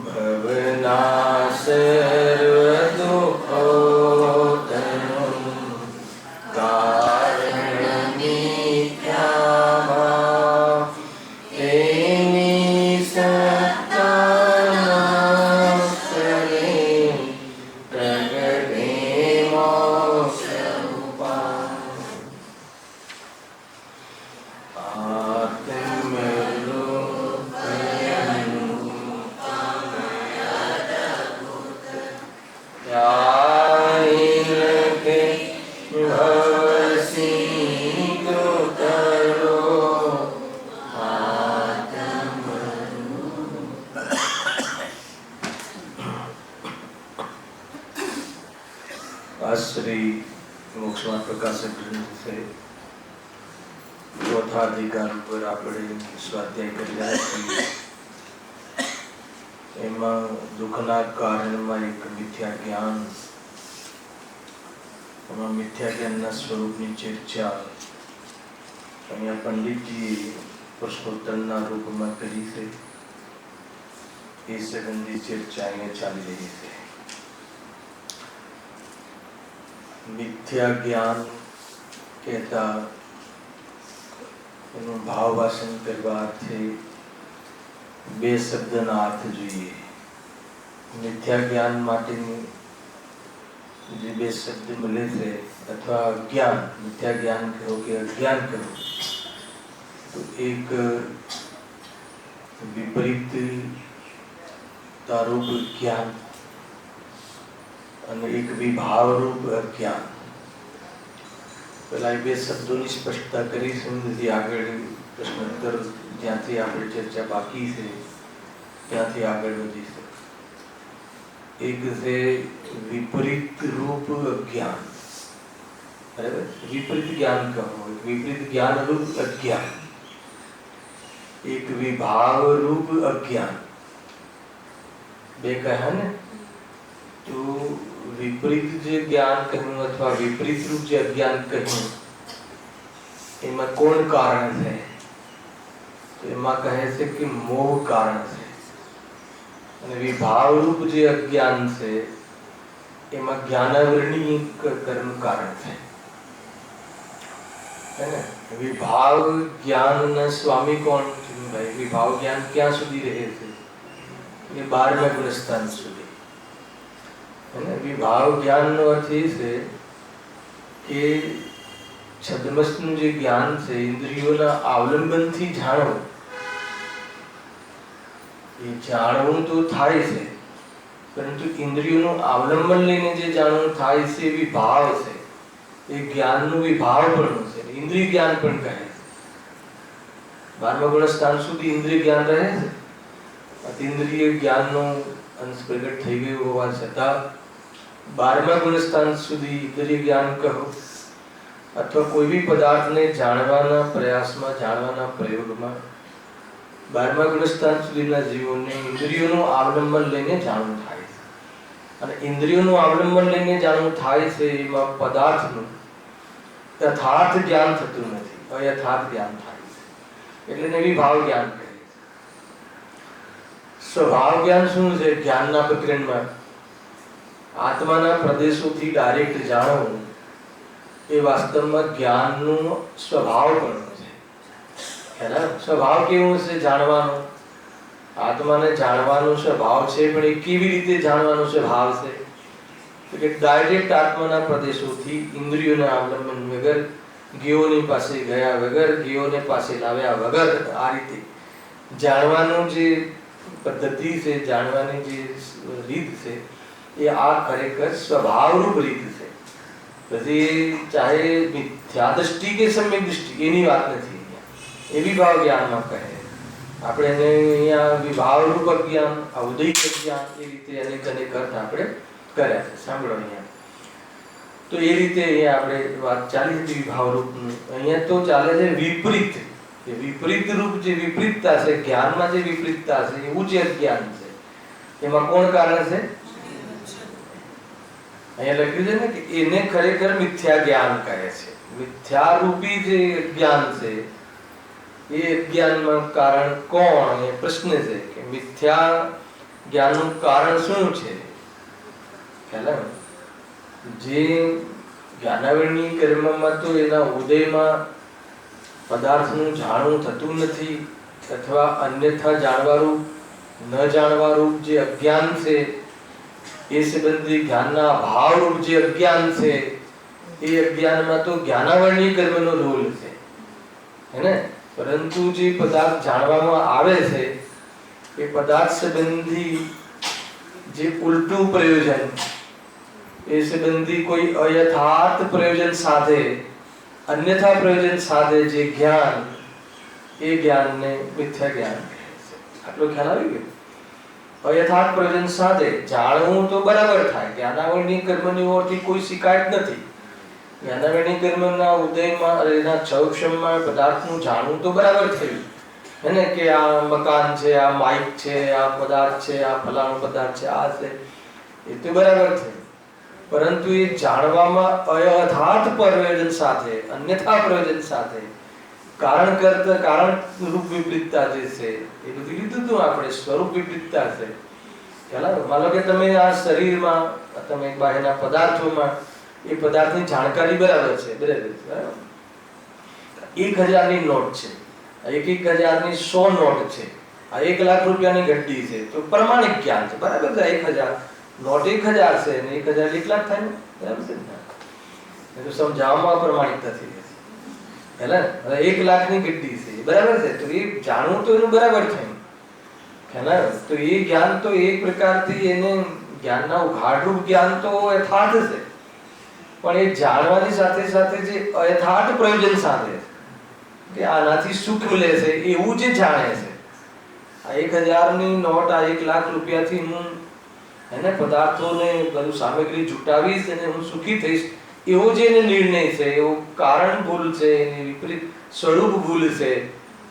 ભવના સર્વદુઃખોતનું કારણ મિથ્યામાં તેની સત્તાના સ્તરે પ્રગટે મોક્ષ ઉપાય. શ્રી મોક્ષમાં પ્રકાશક ગ્રંથ છે. ચોથા અધિકાર ઉપર આપણે સ્વાધ્યાય કરી રહ્યા છીએ. એમાં દુઃખના કારણમાં એક મિથ્યા જ્ઞાન, એમાં મિથ્યા જ્ઞાનના સ્વરૂપની ચર્ચા અહીંયા પંડિતજીએ પુરુષોત્તમના રૂપમાં કરી છે. એ સંબંધી ચર્ચા અહીંયા ચાલી રહી છે. મિથ્યા જ્ઞાન કહેતા એનું ભાવભાષણ કરવા અર્થે બે શબ્દના અર્થ જોઈએ. મિથ્યા જ્ઞાન માટેની જે બે શબ્દ મળે છે, અથવા અજ્ઞાન, મિથ્યા જ્ઞાન કહો કે અજ્ઞાન કહો, તો એક વિપરીત તારૂપ જ્ઞાન અને એક વિભાવરૂપ અજ્ઞાન. પેલા એ બે શબ્દોની સ્પષ્ટતા કરી સમજી આગળ પ્રશ્નોત્તર જ્યાંથી આપણે ચર્ચા બાકી છે ત્યાંથી આગળ વધીશું. એક છે વિપરીત રૂપ અજ્ઞાન, બરાબર? વિપરીત જ્ઞાન કહો, વિપરીત જ્ઞાન રૂપ અજ્ઞાન, એક વિભાવ રૂપ અજ્ઞાન. બે કહ્યા ને? તો વિપરીત જે જ્ઞાન કહ્યું અથવા વિપરીત રૂપ જે અજ્ઞાન કહ્યું, એમાં કોણ કારણ છે? તો એમાં કહે છે કે મોહ કારણ છે. અને વિભાવ રૂપ જે અજ્ઞાન છે એમાં જ્ઞાનાવરણી કર્મ કારણ છે. વિભાવ જ્ઞાનના સ્વામી કોણ છે ભાઈ? વિભાવ જ્ઞાન ક્યાં સુધી રહે છે? એ 12મા ગુણસ્થાન સુધી. વિભાવ જ્ઞાનનો અર્થ એ છે કે છદ્મસનું જે જ્ઞાન છે, ઇન્દ્રિયોના અવલંબનથી જાણવું. એ જાણવું તો થાય છે, પરંતુ ઇન્દ્રિયોનું અવલંબન લઈને જે જાણવું થાય છે એ વિભાવ છે. એ જ્ઞાનનું વિભાવ પણ છે, ઇન્દ્રિય જ્ઞાન પણ કહે છે. 12મા ગુણસ્થાન સુધી ઇન્દ્રિય જ્ઞાન રહે છે. અતિન્દ્રિય જ્ઞાનનો અંશ પ્રગટ થઈ ગયો હોવા છતાં 12મા ગુણસ્થાન સુધી ઇન્દ્રિય જ્ઞાન કહો અથવા કોઈ બી પદાર્થને જાણવાના પ્રયાસમાં, જાણવાના પ્રયોગમાં 12મા ગુણસ્થાન સુધીના જીવોને ઇન્દ્રિયોનું અવલંબન લઈને જાણવું થાય છે. અને ઇન્દ્રિયોનું અવલંબન લઈને જાણવું થાય છે, એમાં પદાર્થનું યથાર્થ જ્ઞાન થતું નથી, અયથાર્થ જ્ઞાન થાય છે. એટલે એને વિભાવ જ્ઞાન કહે છે. સ્વભાવ જ્ઞાન શું છે? જ્ઞાનના પ્રકરણમાં આત્માના પ્રદેશોથી ડાયરેક્ટ જાણવું એ વાસ્તવમાં જ્ઞાનનું સ્વભાવ પણ છે. સ્વભાવ કેવું છે જાણવાનો? આત્માને જાણવાનો સ્વભાવ છે, પણ એ કેવી રીતે જાણવાનો સ્વભાવ છે? તો કે ડાયરેક્ટ આત્માના પ્રદેશોથી ઇન્દ્રિયોના અવલંબન વગર, જ્ઞેયોની પાસે ગયા વગર, જ્ઞેયોને પાસે લાવ્યા વગર આ રીતે જાણવાનું જે પદ્ધતિ છે, જાણવાની જે રીત છે, એ આ ખરેખર સ્વભાવરૂપ રીત છે. પછી ચાહે મિથ્યા દ્રષ્ટિ કે સમ્યક દ્રષ્ટિ, એની વાત નથી. એ વિભાવ જ્ઞાનમાં કહે. આપણે એને અહીંયા વિભાવરૂપ જ્ઞાન, ઔદૈક જ્ઞાન, એ રીતે અનેક અર્થ આપણે કર્યા છે. સાંભળો અહીંયા. તો એ રીતે અહીંયા આપણે વાત ચાલી હતી વિભાવરૂપનું. અહીંયા તો ચાલે છે વિપરીત. એ વિપરીત રૂપ જે વિપરીતતા છે, જ્ઞાનમાં જે વિપરીતતા છે, એવું જે અજ્ઞાન છે, એમાં કોણ કારણ છે? અહીંયા લખ્યું છે ને કે એને ખરેખર મિથ્યા જ્ઞાન કહે છે. મિથ્યા રૂપી જે જ્ઞાન છે એ જ્ઞાનમાં કારણ કોણ? એ પ્રશ્ન છે કે મિથ્યા જ્ઞાનનું કારણ શું છે? ખ્યાલ જે જ્ઞાનાવરણી કર્મમાં તો એના ઉદયમાં પદાર્થનું જાણવું થતું નથી, અથવા અન્યથા જાણવારૂપ ન જાણવારૂપ જે અજ્ઞાન છે એ સંબંધી જ્ઞાનના અભાવરૂપ જે અજ્ઞાન છે એ અજ્ઞાનમાં તો જ્ઞાનાવરણી કર્મનો રોલ છે, હે ને? પરંતુ જે પદાર્થ જાણવામાં આવે છે એ પદાર્થ સંબંધી જે ઉલટું પ્રયોજન, એ સંબંધી કોઈ અયથાર્થ પ્રયોજન સાથે, અન્યથા પ્રયોજન સાથે જે જ્ઞાન, એ જ્ઞાનને મિથ્યા જ્ઞાન કહે છે. આટલો ખ્યાલ આવી ગયો? અયથાર્થ પ્રયોજન સાથે જાણવું તો બરાબર થાય, જ્ઞાનાવરણી કર્મની ઓરથી કોઈ શિકાયત નથી. જ્ઞાનાવરણી કર્મના ઉદયમાં એના ચૌક્ષમમાં પદાર્થનું જાણવું તો બરાબર થયું, હે ને? કે આ મકાન છે, આ માઇક છે, આ પદાર્થ છે, આ ફલાણો પદાર્થ છે, આ છે, એ તો બરાબર થયું. પરંતુ એ જાણવામાં અયથાર્થ પ્રયોજન સાથે, અન્યથા પ્રયોજન સાથે, કારણ કરતા કારણ રૂપ વિપરીતતા જે છે એ બધું લીધું હતું આપણે, સ્વરૂપ વિપરીતતા છે. ખ્યાલ? માનો કે તમે આ શરીરમાં, તમે બાહ્યના પદાર્થોમાં એ પદાર્થની જાણકારી બરાબર છે, બરાબર છે, બરાબર? 1000 ની નોટ છે, 1000 100 નોટ છે, આ 1 લાખ રૂપિયાની ઘંટી છે, તો પ્રમાણિક જ્ઞાન છે, બરાબર છે? 1000 નોટ 1000 છે ને 1000 1 લાખ થાય ને, બરાબર છે ને? તો સમજાવવામાં પ્રમાણિકતા થઈ ગઈ, હેલા? 1 લાખની ઘંટી છે, બરાબર છે? તો એ જાણવું તો એનું બરાબર થયું, હેલા? તો એ જ્ઞાન તો એક પ્રકારથી એને જ્ઞાનના ઉઘાડરૂપ જ્ઞાન તો યથાર્થ છે, પણ એ જાણવાની સાથે સાથે જે અયથાર્થ પ્રયોજન સાથે કે આનાથી સુખ મળે છે એવું જે જાણે છે, આ 1000 ની નોટ, આ 1 લાખ રૂપિયાથી હું એને પદાર્થોને બધું સામગ્રી જુટાવીશ અને હું સુખી થઈશ, એવો જે એને નિર્ણય છે, એવું કારણ ભૂલ છે, એની વિપરીત સ્વરૂપ ભૂલ છે,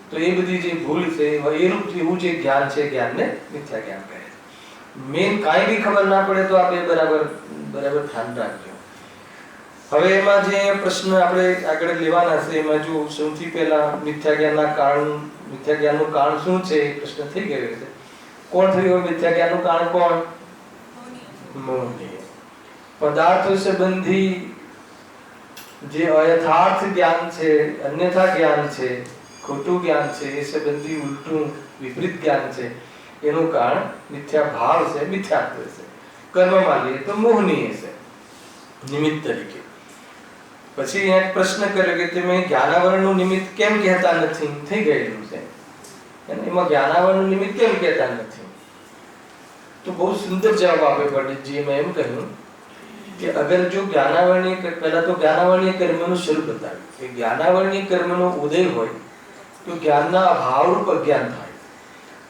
તો એ બધી જે ભૂલ છે એ રૂપ એવું જે જ્ઞાન છે, જ્ઞાનને મિથ્યા જ્ઞાન કહે છે. મેન કાંઈ બી ખબર ના પડે તો આપણે બરાબર ધ્યાન રાખજો. હવે એમાં જે પ્રશ્ન આપણે આગળ લેવાના છે એમાં જો સૌથી પહેલા મિથ્યા જ્ઞાનના કારણ, મિથ્યા જ્ઞાનનું કારણ શું છે એ પ્રશ્ન થઈ ગયો છે. કોણ થયું મિથ્યા જ્ઞાનનું કારણ? કોણ? મોહની. પદાર્થો સંબંધી જે અયથાર્થ જ્ઞાન છે, અન્યથા જ્ઞાન છે, ખોટું જ્ઞાન છે, એ સંબંધી ઉલટું વિપરીત જ્ઞાન છે, એનું કારણ મિથ્યા ભાવ છે, મિથ્યાત્વ છે. કર્મમાં લઈએ તો મોહનીય છે નિમિત્ત તરીકે. પછી એક પ્રશ્ન કર્યો કે તમે જ્ઞાનાવરણનું નિમિત્ત કેમ કહેતા નથી? થઈ ગયેલું છે, એમાં જ્ઞાનાવરણનું નિમિત્ત કેમ કહેતા નથી? તો બહુ સુંદર જવાબ આપે પંડિતજી. મેં એમ કહ્યું કે અગર જો જ્ઞાનાવરણીય, પહેલા તો જ્ઞાનાવરણીય કર્મનું સ્વરૂપ બતાવ્યું કે જ્ઞાનાવરણીય કર્મનો ઉદય હોય તો જ્ઞાનના અભાવરૂપ અજ્ઞાન થાય,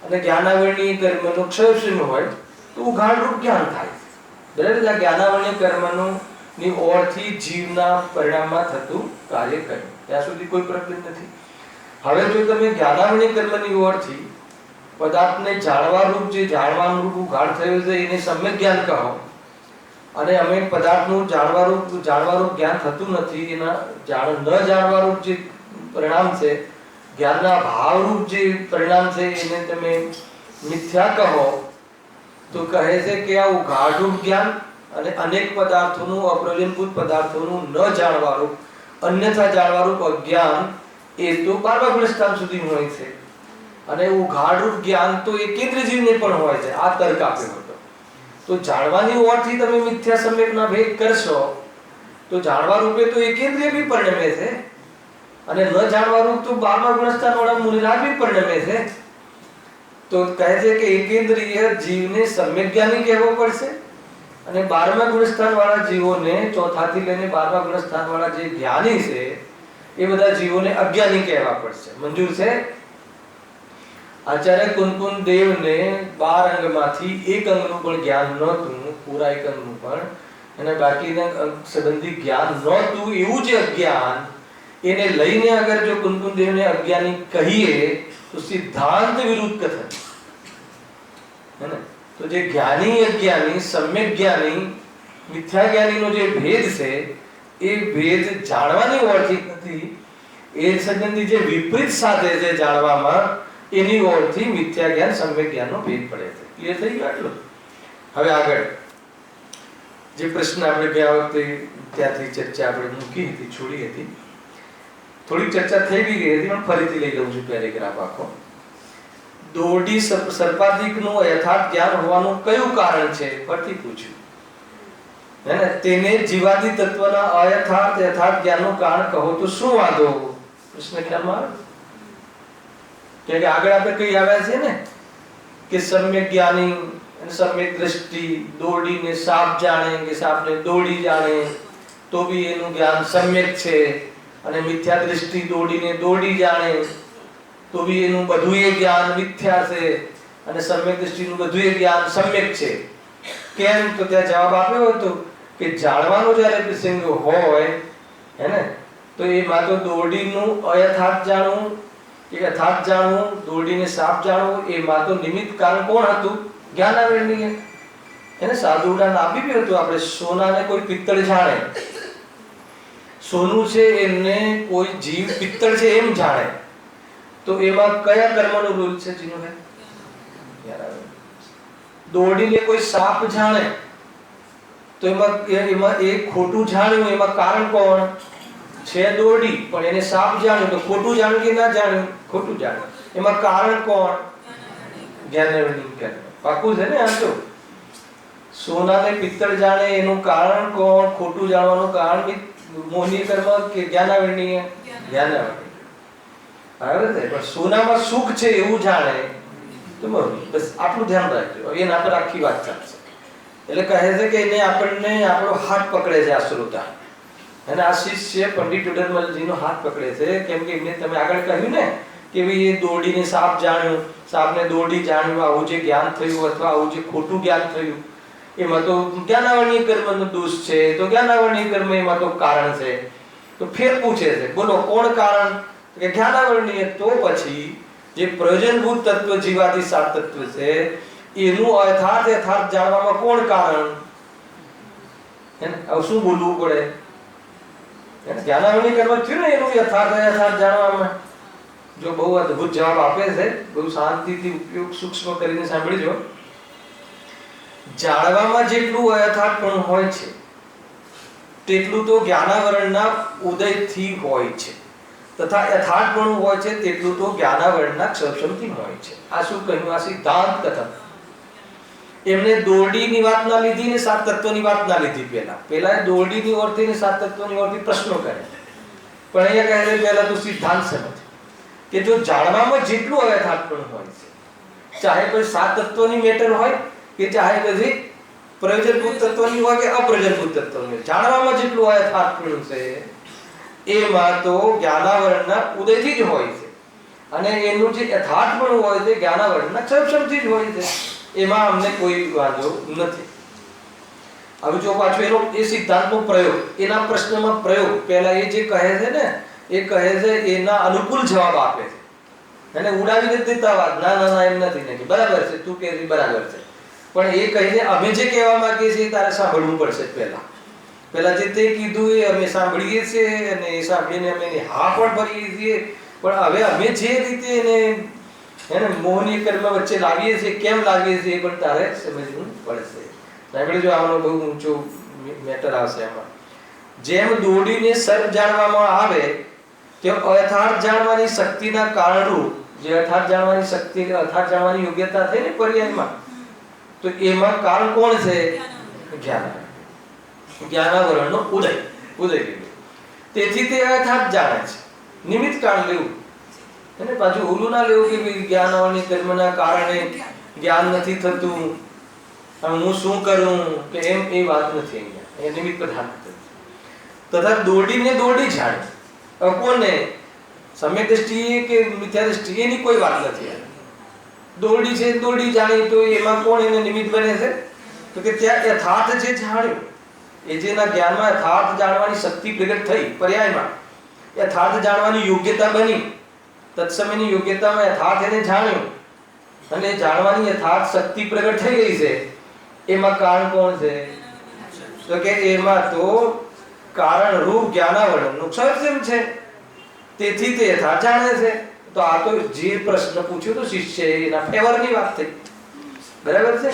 અને જ્ઞાનાવરણીય કર્મનો ક્ષયક્ષમ હોય તો ઉઘાડરૂપ જ્ઞાન થાય, બરાબર? જ્ઞાનાવરણીય કર્મનું ની ઓરથી જીવના પરિણામમાં થતું કાર્ય કર્યું, ત્યાં સુધી કોઈ પ્રશ્ન નથી. હવે જો તમે જ્ઞાનાવરણીય કર્મની ઓરથી પદાર્થને જાણવા રૂપ, જે જાણવાનું રૂપ ઉઘાડ થયું છે એને સમ્યક જ્ઞાન કહો, અને અમે પદાર્થનું જાણવારૂપ જ્ઞાન થતું નથી, એના ન જાણવારૂપ જે પરિણામ છે, જ્ઞાનના ભાવરૂપ જે પરિણામ છે એને તમે મિથ્યા કહો, તો કહે છે કે આ ઉઘાડરૂપ જ્ઞાન અને અનેક પદાર્થોનું, અપ્રયોજનભૂત પદાર્થોનું ન જાણવારૂપ, અન્યથા જાણવારૂપ અજ્ઞાન એ તો 12મા ગુણસ્થાન સુધી હોય છે, અને ઉઘાડરૂપ જ્ઞાન તો એકેન્દ્ર જીવને પણ હોય છે. આ તર્ક આપ્યો હતો. તો જાણવાની ઓરથી તમે મિથ્યા સમ્યકના ભેદ કરશો તો જાણવા રૂપે તો એકેન્દ્રિય બી પરિણમે છે, અને ન જાણવા રૂપ તો 12મા ગુણસ્થાન વાળા મૂળરાજ બી પરિણમે છે. તો કહે છે કે એકેન્દ્રિય જીવને સમ્યક જ્ઞાની કહેવો પડશે, અને 12મા ગુણસ્થાન વાળા જીવોને, ચોથાથી લઈને 12મા ગુણસ્થાન વાળા જે જ્ઞાની છે એ બધા જીવોને અજ્ઞાની કહેવા પડશે. મંજૂર છે? આચાર્ય કુંકુન દેવને 12 અંગમાંથી એક અંગનું પણ જ્ઞાન નહોતું, પૂરા એક અંગનું પણ, અને બાકીના અંગ સંબંધી જ્ઞાન નહોતું, એવું જે અજ્ઞાન એને લઈને અગર જો કુંકુન દેવને અજ્ઞાની કહીએ તો સિદ્ધાંત વિરુદ્ધ કથન, હે ને? તો જે જ્ઞાની અજ્ઞાની, સમ્યક જ્ઞાની, મિથ્યા જ્ઞાનીનો જે ભેદ છે એ ભેદ જાણવાની ઓળખી નથી, એ સંબંધી જે વિપરીત સાથે છે જાણવામાં, એની ઓરથી મિથ્યા જ્ઞાન સમ્યક જ્ઞાનનો ભેદ પડે છે. ક્લિયર થઈ ગયું આટલું? હવે આગળ જે પ્રશ્ન આપણે ગયા વખતે ત્યાંથી ચર્ચા આપણે મૂકી હતી, છોડી હતી, થોડીક ચર્ચા થઈ બી ગઈ હતી, પણ ફરીથી લઈ લઉં છું પેરેગ્રાફ આખો. દોરડી સર્પાધિકનું યથાર્થ જ્ઞાન હોવાનું કયું કારણ છે? ફરીથી પૂછ્યું હે ને. તેને જીવાદી તત્વના અયથાર્થ યથાર્થ જ્ઞાનનું કારણ કહો તો શું વાંધો? પ્રશ્ન ખ્યાલમાં આવે? કે આગળ આપણે કઈ આવ્યા છે ને કે સમ્યક જ્ઞાની અને સમ્યક દ્રષ્ટિ દોરડીને સાપ જાણે કે સાપને દોરડી જાણે તો બી એનું જ્ઞાન સમ્યક છે, અને મિથ્યા દ્રષ્ટિ દોરડીને દોરડી જાણે તો બી એનું બધું એ જ્ઞાન મિથ્યા છે, અને સમ્યક દ્રષ્ટિનું બધું એ જ્ઞાન સમ્યક છે. કેમ? તો ત્યાં જવાબ આપ્યો હતો કે જાણવાનો જ્યારે પ્રસંગ હોય હે ને તો એમાં તો દોરડીનું અયથાર્થ જાણવું કે યથાર્થ જાણવું, દોરડીને સાપ જાણવું, એમાં તો નિમિત્ત કારણ કોણ હતું? જ્ઞાનાવરણીય. એને સાધુડા આપી બી હતું આપણે, સોનાને કોઈ પિત્તળ જાણે, સોનું છે એને કોઈ જીવ પિત્તળ છે એમ જાણે, તો એમાં કયા કર્મનો રૂલ છે જીનુભાઈ? દોરડીને કોઈ સાપ જાણે તો એમાં એ ખોટું જાણ્યું, એમાં કારણ કોણ છે? દોરડી. પણ એને સાપ જાણ્યું તો ખોટું જાણ્યું કે ના જાણ્યું? ખોટું જાણ્યું. એમાં કારણ કોણ? જ્ઞાનાવરણીય કર્મ. પાકું છે ને? આ તો સોનાને પિત્તળ જાણે એનું કારણ કોણ? ખોટું જાણવાનું કારણ મોહનીય કર્મ કે જ્ઞાનાવરણીય? જ્ઞાનાવરણીય. બરાબર છે. પણ સોનામાં સુખ છે એવું જાણે તો બસ આટલું ધ્યાન રાખજો. એના પર આખી વાત ચાલશે. એટલે કહે છે કે એને આપણને આપણો હાથ પકડે છે આ શ્રોતા, અને આ શિષ્ય પંડિત ઉડનમલજીનો હાથ પકડે છે. કેમ કે એમને તમે આગળ કહ્યું ને કે ભાઈ એ દોરડીને સાપ જાણ્યું, સાપને દોરડી જાણ્યું, આવું જે જ્ઞાન થયું અથવા આવું જે ખોટું જ્ઞાન થયું એમાં તો જ્ઞાનાવરણીય કર્મનો દોષ છે, તો જ્ઞાનાવરણીય કર્મ એમાં તો કારણ છે. તો ફેર પૂછે છે, બોલો કોણ કારણ? કે જ્ઞાનાવરણીય. તો પછી જે પ્રયોજનભૂત તત્વ જીવાદી સાત તત્વ છે એનું અયથાર્થ યથાર્થ જાણવામાં કોણ કારણ? હવે શું બોલવું પડે? જ્ઞાનાવરણીય કર્મ થયું ને એનું યથાર્થ યથાર્થ જાણવામાં. જો બહુ અદ્ભુત જવાબ આપે છે, બહુ શાંતિથી ઉપયોગ સૂક્ષ્મ કરીને સાંભળજો. જાણવામાં જેટલું અયથાર્થપણું હોય છે તેટલું તો જ્ઞાનાવરણના ઉદયથી હોય છે, તથા યથાર્થપણું હોય છે તેટલું તો જ્ઞાનાવરણના ક્ષમથી હોય છે. આ શું કહ્યું? આ સિદ્ધાંત કથન. એમને દોરડીની વાત ના લીધી ને સાત તત્વની વાત ના લીધી. પહેલા દોરડીની ઓરથી ને સાત તત્વની ઓરથી પ્રશ્નો કરે, પણ અહીંયા કહે છે પહેલા તો સિદ્ધાંત સમજ કે જો જાણવામાં જેટલું અયથાર્થપણું હોય છે, ચાહે કોઈ સાત તત્વની મેટર હોય કે ચાહે પછી પ્રયોજનભૂત તત્વની હોય કે અપ્રયોજનભૂત તત્વની, જાણવામાં જેટલું અયથાર્થપણું છે એમાં તો જ્ઞાનાવરણના ઉદયથી જ હોય છે, અને એનું જે યથાર્થપણું હોય છે જ્ઞાનાવરણના ક્ષમથી જ હોય છે. એમાં અમને કોઈ વાંધો નથી. હવે જો પાછો એનો એ સિદ્ધાંતનો પ્રયોગ, એના પ્રશ્નમાં પ્રયોગ, પહેલા એ જે કહે છે ને એ કહે છે એના અનુકૂળ જવાબ આપે છે, અને ઉડાવી નથી દેતા વાત. ના ના ના એમ નથી કે બરાબર છે, તું કહે છે બરાબર છે, પણ એ કહીને અમે જે કહેવા માંગીએ છીએ તારે સાંભળવું પડશે. પહેલા જે તે કીધું એ અમે સાંભળીએ છીએ, અને એ સાંભળીને અમે એની હા પણ ભરીએ છીએ, પણ હવે અમે જે રીતે એને એને મોહનીય કર્મ વચ્ચે લાવીએ છીએ, કેમ લાવીએ છીએ પણ તારે સમજવું પડશે. સાંભળજો, આનો બહુ ઊંચો મેટર આવશે આમાં. જેમ દોરડીને સર્પ જાણવામાં આવે તેમ અયથાર્થ જાણવાની શક્તિના કારણરૂપ, જે અયથાર્થ જાણવાની શક્તિ અયથાર્થ જાણવાની યોગ્યતા થઈ ને પર્યાયમાં, તો એમાં કારણ કોણ છે? જ્ઞાનાવરણનો ઉદય. તેથી તે અયથાર્થ જાણે છે. નિમિત્ત કારણ લેવું, અને પાછું ઓલું ના લેવું કે ભાઈ જ્ઞાનાવરણીય કર્મના કારણે જ્ઞાન નથી થતું, હું શું કરું કે એમ. એ વાત નથી અહીંયા. એ નિમિત્ત પ્રધાન તથા દોરડીને દોરડી જાણે. કોને? સમ્યક દ્રષ્ટિએ કે મિથ્યા દ્રષ્ટિએ એની કોઈ વાત નથી. દોરડી છે દોરડી જાણી, તો એમાં કોણ એને નિમિત્ત બને છે? તો કે ત્યાં યથાર્થ જે જાણ્યું, એ જેના જ્ઞાનમાં યથાર્થ જાણવાની શક્તિ પ્રગટ થઈ પર્યાયમાં, યથાર્થ જાણવાની યોગ્યતા બની, તત્સમયની યોગ્યતામાં યથાર્થ એને જાણ્યું, અને જાણવાની યથાર્થ શક્તિ પ્રગટ થઈ ગઈ છે. એમાં કારણ કોણ છે? તો કે એમાં તો કારણ રૂપ જ્ઞાનાવરણનું ક્ષયક્ષમ છે, તેથી તે યથાર્થ જાણે છે. તો આ તો જે પ્રશ્ન પૂછ્યો તો શિષ્ય એના ફેવરની વાત થઈ, બરાબર છે.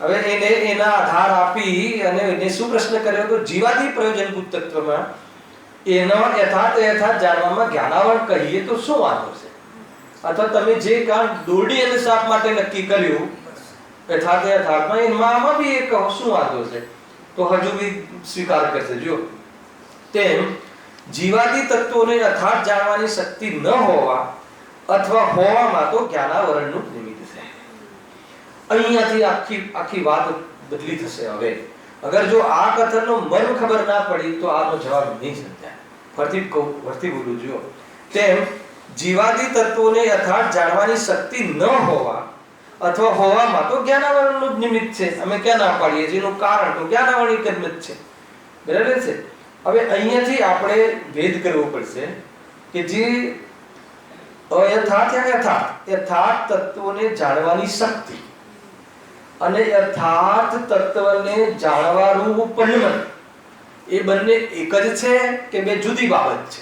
હવે એને એના આધાર આપી અને એને શું પ્રશ્ન કર્યો તો જીવાદી પ્રયોજનભૂત તત્વમાં એનો યથાર્થ જાણવામાં જ્ઞાનાવરણ કહીએ તો શું વાંધો છે, અથવા તમે જે કામ દોરડી અને સાપ માટે નક્કી કર્યું યથાર્થમાં એમાં બી એક શું વાંધો છે, તો હજુ બી સ્વીકાર કરશે. જો તેમ જીવાદી તત્વોને યથાર્થ જાણવાની શક્તિ ન હોવા અથવા હોવામાં તો જ્ઞાનાવરણનું નિમિત્ત છે. અહીંયાથી આખી વાત બદલી થશે. હવે અગર જો આ કથનનો મર્મ ખબર ના પડી તો આનો જવાબ નહીં સમજાય. ફરતી બોલું. જો તેમ જીવાદી તત્વોને યથાર્થ જાણવાની શક્તિ ન હોવા અથવા હોવામાં તો જ્ઞાનાવરણનું જ નિમિત્ત છે. અમે ક્યાં ના પાડીએ, જેનું કારણ તો જ્ઞાનાવરણી જ છે, બરાબર છે. હવે અહીંયાથી આપણે ભેદ કરવો પડશે કે જે અયથાર્થ યથાર્થ તત્વોને જાણવાની શક્તિ અને યથાર્થ તત્વને જાણવા રૂપ પરિણમન એ બંને એક જ છે કે બે જુદી બાબત છે?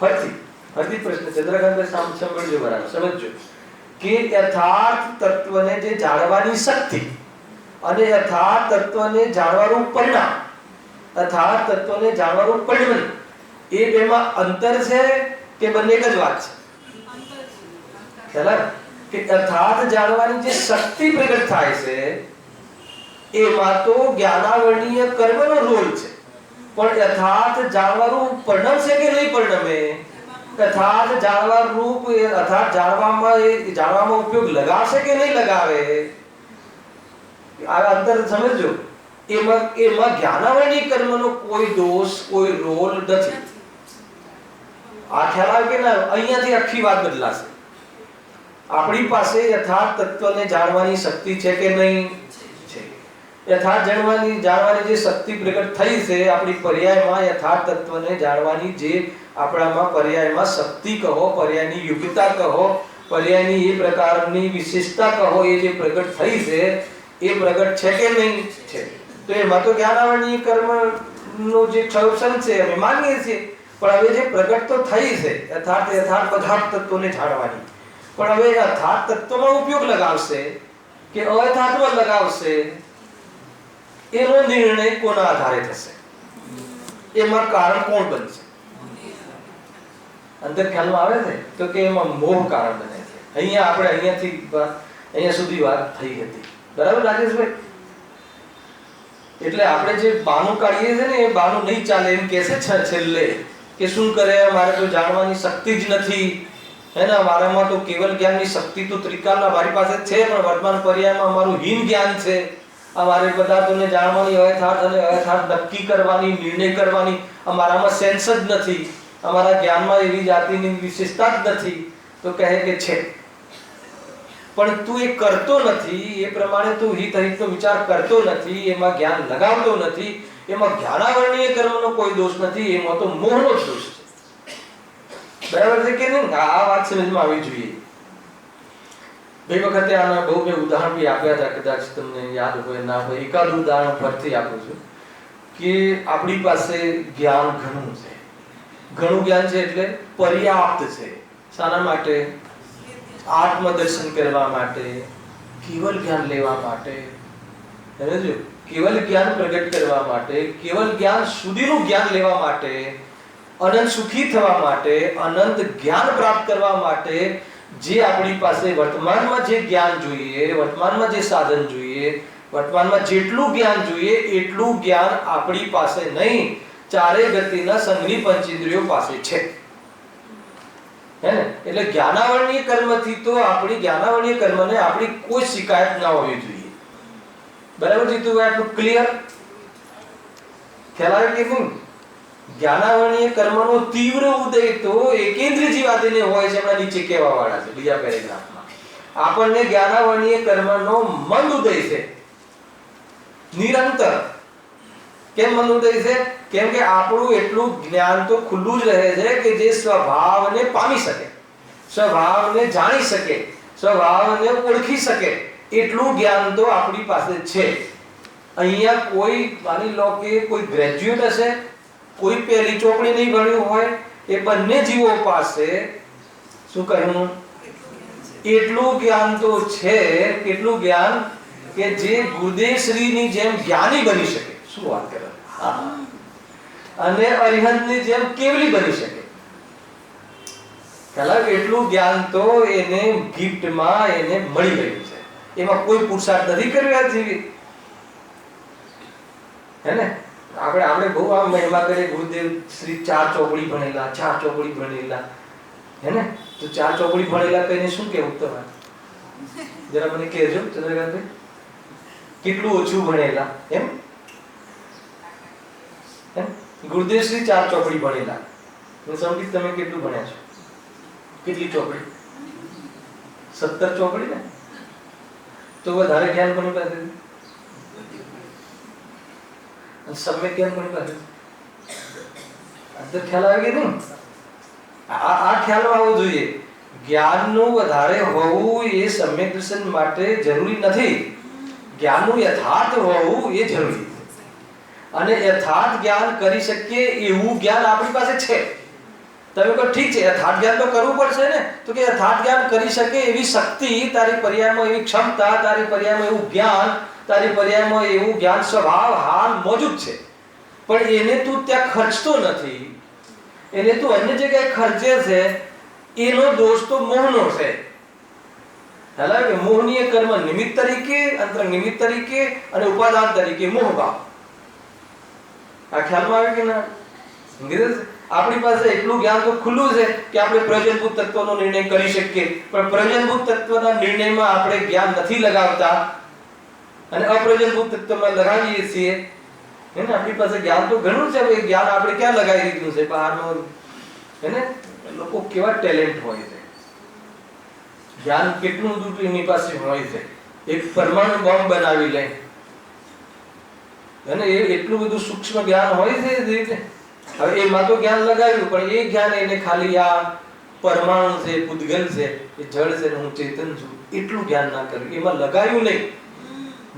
ફરીથી પ્રશ્ન ચંદ્રકાંત સાંભળજો, બરાબર સમજજો કે યથાર્થ તત્વને જે જાણવાની શક્તિ અને યથાર્થ તત્વને જાણવાનું પરિણામ, યથાર્થ તત્વને જાણવાનું પરિણમન એ બેમાં અંતર છે કે બંને એક જ વાત છે? ખ્યાલ કે યથાર્થ જાણવાની જે શક્તિ પ્રગટ થાય છે એમાં તો જ્ઞાનાવરણીય કર્મનો રોલ છે, પણ યથાર્થ જાણવાનું પરિણામ છે કે નહીં પરિણમે? યથાર્થ જાણવા રૂપ યથાર્થ જાણવામાં ઉપયોગ લગાવશે કે નહીં લગાવે? આ અંતર સમજો. એમાં જ્ઞાનાવરણીય કર્મનો કોઈ દોષ, કોઈ રોલ નથી. આ ખ્યાલ આવે કે ના? અહીંયાથી આખી વાત બદલાશે. આપણી પાસે યથાર્થ તત્વને જાણવાની શક્તિ છે કે નહીં? છે. યથાર્થ જાણવાની જે શક્તિ પ્રગટ થઈ છે આપણી પર્યાયમાં, યથાર્થ તત્વને જાણવાની જે આપણામાં પર્યાયમાં શક્તિ કહો, પર્યાયની યોગ્યતા કહો, પર્યાયની એ પ્રકારની વિશેષતા કહો, એ જે પ્રગટ થઈ છે એ પ્રગટ છે કે નહીં? છે. તો એમાં તો જ્ઞાનાવરણીય કર્મનો જે ક્ષયોક્ષણ છે અમે માનીએ છીએ, પણ હવે જે પ્રગટ તો થઈ છે યથાર્થ બધા તત્વોને જાણવાની, પણ હવે યથાર્થ તત્વમાં ઉપયોગ લગાવશે કે અયથાર્થમાં લગાવશે એનો નિર્ણય કોના આધારે થશે? એમાં કારણ કોણ બનશે? અંદર ખ્યાલમાં આવે છે તો કે એમાં મોહ કારણ બને છે. અહીંયા સુધી વાત થઈ હતી, બરાબર રાજેશભાઈ? એટલે આપણે જે બાનું કાઢીએ છે ને એ બાનું નહીં ચાલે એમ કહે છે છેલ્લે કે શું કરે, મારે તો જાણવાની શક્તિ જ નથી, હે ને, મારામાં તો કેવલ જ્ઞાનની શક્તિ તો ત્રિકાળના મારી પાસે છે, પણ વર્તમાન પર્યાયમાં અમારું હીન જ્ઞાન છે. અમારે પદાર્થોને જાણવાની, અયથાર્થ અને અયથાર્થ નક્કી કરવાની, નિર્ણય કરવાની અમારામાં સેન્સ જ નથી, અમારા જ્ઞાનમાં એવી જાતિની વિશેષતા જ નથી. તો કહે કે છે, પણ તું એ કરતો નથી, એ પ્રમાણે તું હિતનો વિચાર કરતો નથી, એમાં જ્ઞાન લગાવતો નથી, એમાં જ્ઞાનાવરણીય કર્મનો કોઈ દોષ નથી, એમાં તો મોહનો જ દોષ છે. બરાબર છે કે નહીં? આ વાત સમજમાં આવી જોઈએ. બે વખતે આના બહુ બે ઉદાહરણ બી આપ્યા હતા, કદાચ તમને યાદ હોય ના હોય. એકાદ ઉદાહરણ ફરીથી આપું છું કે આપણી પાસે જ્ઞાન ઘણું છે. ઘણું જ્ઞાન છે એટલે પર્યાપ્ત છે. શાના માટે? આત્મદર્શન કરવા માટે, કેવલ જ્ઞાન લેવા માટે, સમજો, કેવલ જ્ઞાન પ્રગટ કરવા માટે, કેવલ જ્ઞાન સુધીનું જ્ઞાન લેવા માટે, અનંત સુખી થવા માટે, અનંત જ્ઞાન પ્રાપ્ત કરવા માટે જે આપણી પાસે વર્તમાનમાં જે જ્ઞાન જોઈએ, વર્તમાનમાં જે સાધન જોઈએ, વર્તમાનમાં જેટલું જ્ઞાન જોઈએ એટલું જ્ઞાન આપણી પાસે નહીં, ચારે ગતિના સંઘની પંચેન્દ્રિયો પાસે છે. હે ને? એટલે જ્ઞાનાવરણીય કર્મથી તો આપણી જ્ઞાનાવરણીય કર્મને આપણી કોઈ શિકાયત ના હોવી જોઈએ. બરાબર છે? તો આટલું ક્લિયર ખ્યાલ આવે કે નહીં? જ્ઞાનાવરણીય કર્મનો તીવ્ર ઉદય તો એકેન્દ્રિય જીવાદીને હોય છે. એમના નીચે કહેવા વાળા છે બીજા પેરેગ્રાફમાં. આપણને જ્ઞાનાવરણીય કર્મનો મંદ ઉદય છે, નિરંતર. કેમ મંદ ઉદય છે? કેમ કે આપણું એટલું જ્ઞાન તો ખુલ્લું જ રહે છે કે જે સ્વભાવને પામી શકે, સ્વભાવને જાણી શકે, સ્વભાવને ઓળખી શકે એટલું જ્ઞાન તો આપણી પાસે છે. અહીંયા કોઈ માની લો કે કોઈ ગ્રેજ્યુએટ હશે, કોઈ પહેલી ચોપડી નહીં ભણ્યું હોય, એ બંને જીવો પાસે શું કહ્યું? એટલું જ્ઞાન તો છે, કેટલું જ્ઞાન કે જે ગુરુદેવ શ્રીની જેમ જ્ઞાની બની શકે. શું વાત કરે? અને અરિહંતની જેમ કેવલી બની શકે. કલા એટલું જ્ઞાન તો એને ગિફ્ટમાં એને મળી ગયું છે. એમાં કોઈ પુરુષાર્થ નથી કર્યો જીવી. હે ને? આપણે બહુ આમ મહિમા કરીએ ગુરુદેવ શ્રી 4 ચોપડી ભણેલા, 4 ચોપડી ભણેલા. હે ને? તો 4 ચોપડી ભણેલા કહીને શું કેવું તમારે? જરા મને કહેજો ચંદ્રકાંતભાઈ, કેટલું ઓછું ભણેલા એમ? ગુરુદેવ શ્રી 4 ચોપડી ભણેલા. હું સમજી તમે કેટલું ભણ્યા છો? કેટલી ચોપડી? 17 ચોપડી ને? તો વધારે જ્ઞાન કોની પાસે? સમ્યક જ્ઞાન કોની પાસે? અંદર ખ્યાલ આવે કે નહીં? આ ખ્યાલ આવવો જોઈએ. જ્ઞાનનું વધારે હોવું એ સમ્યક દર્શન માટે જરૂરી નથી. જ્ઞાનનું યથાર્થ હોવું એ જરૂરી છે. અને યથાર્થ જ્ઞાન કરી શકીએ એવું જ્ઞાન આપણી પાસે છે. તમે કહો ઠીક છે, યથાર્થ જ્ઞાન તો કરવું પડશે ને. તો કે યથાર્થ જ્ઞાન કરી શકે એવી શક્તિ તારી પર્યાયમાં, એવી ક્ષમતા તારી પર્યાયમાં, એવું જ્ઞાન તારી પર્યાયમાં, એવું જ્ઞાન સ્વભાવ હાલ મોજૂદ છે. પણ એને તું ત્યાં ખર્ચતો નથી, એને તું અન્ય જગ્યાએ ખર્ચે છે. એનો દોષ તો મોહનો છે. હાલાકે મોહનીય કર્મ નિમિત્ત તરીકે, અંતરંગ નિમિત્ત તરીકે અને ઉપાદાન તરીકે મોહ ભાવ. આ ખ્યાલમાં આવે કે ના? આપણી પાસે એટલું જ્ઞાન તો ખુલ્લું છે કે આપણે પ્રયોજનભૂત તત્વનો નિર્ણય કરી શકીએ. પણ પ્રયોજનભૂત તત્વના નિર્ણયમાં આપણે જ્ઞાન નથી લગાવતા અને અપ્રયોજનભૂત તત્વમાં લગાવીએ છીએ. એને આપણી પાસે જ્ઞાન તો ઘણું છે. એ જ્ઞાન આપણે ક્યાં લગાવી દીધું છે? બહારનું. એને લોકો કેવા ટેલેન્ટ હોય છે, જ્ઞાન કેટલું બધું એની પાસે હોય છે. એક પરમાણુ બોમ્બ બનાવી લે અને એ એટલું બધું સૂક્ષ્મ જ્ઞાન હોય છે. હવે એમાં તો જ્ઞાન લગાવ્યું, પણ એ જ્ઞાન એને ખાલી આ પરમાણુ છે, પૂતગલ છે, એ જળ છે, હું ચેતન છું, એટલું જ્ઞાન ના કર્યું. એમાં લગાવ્યું નહીં.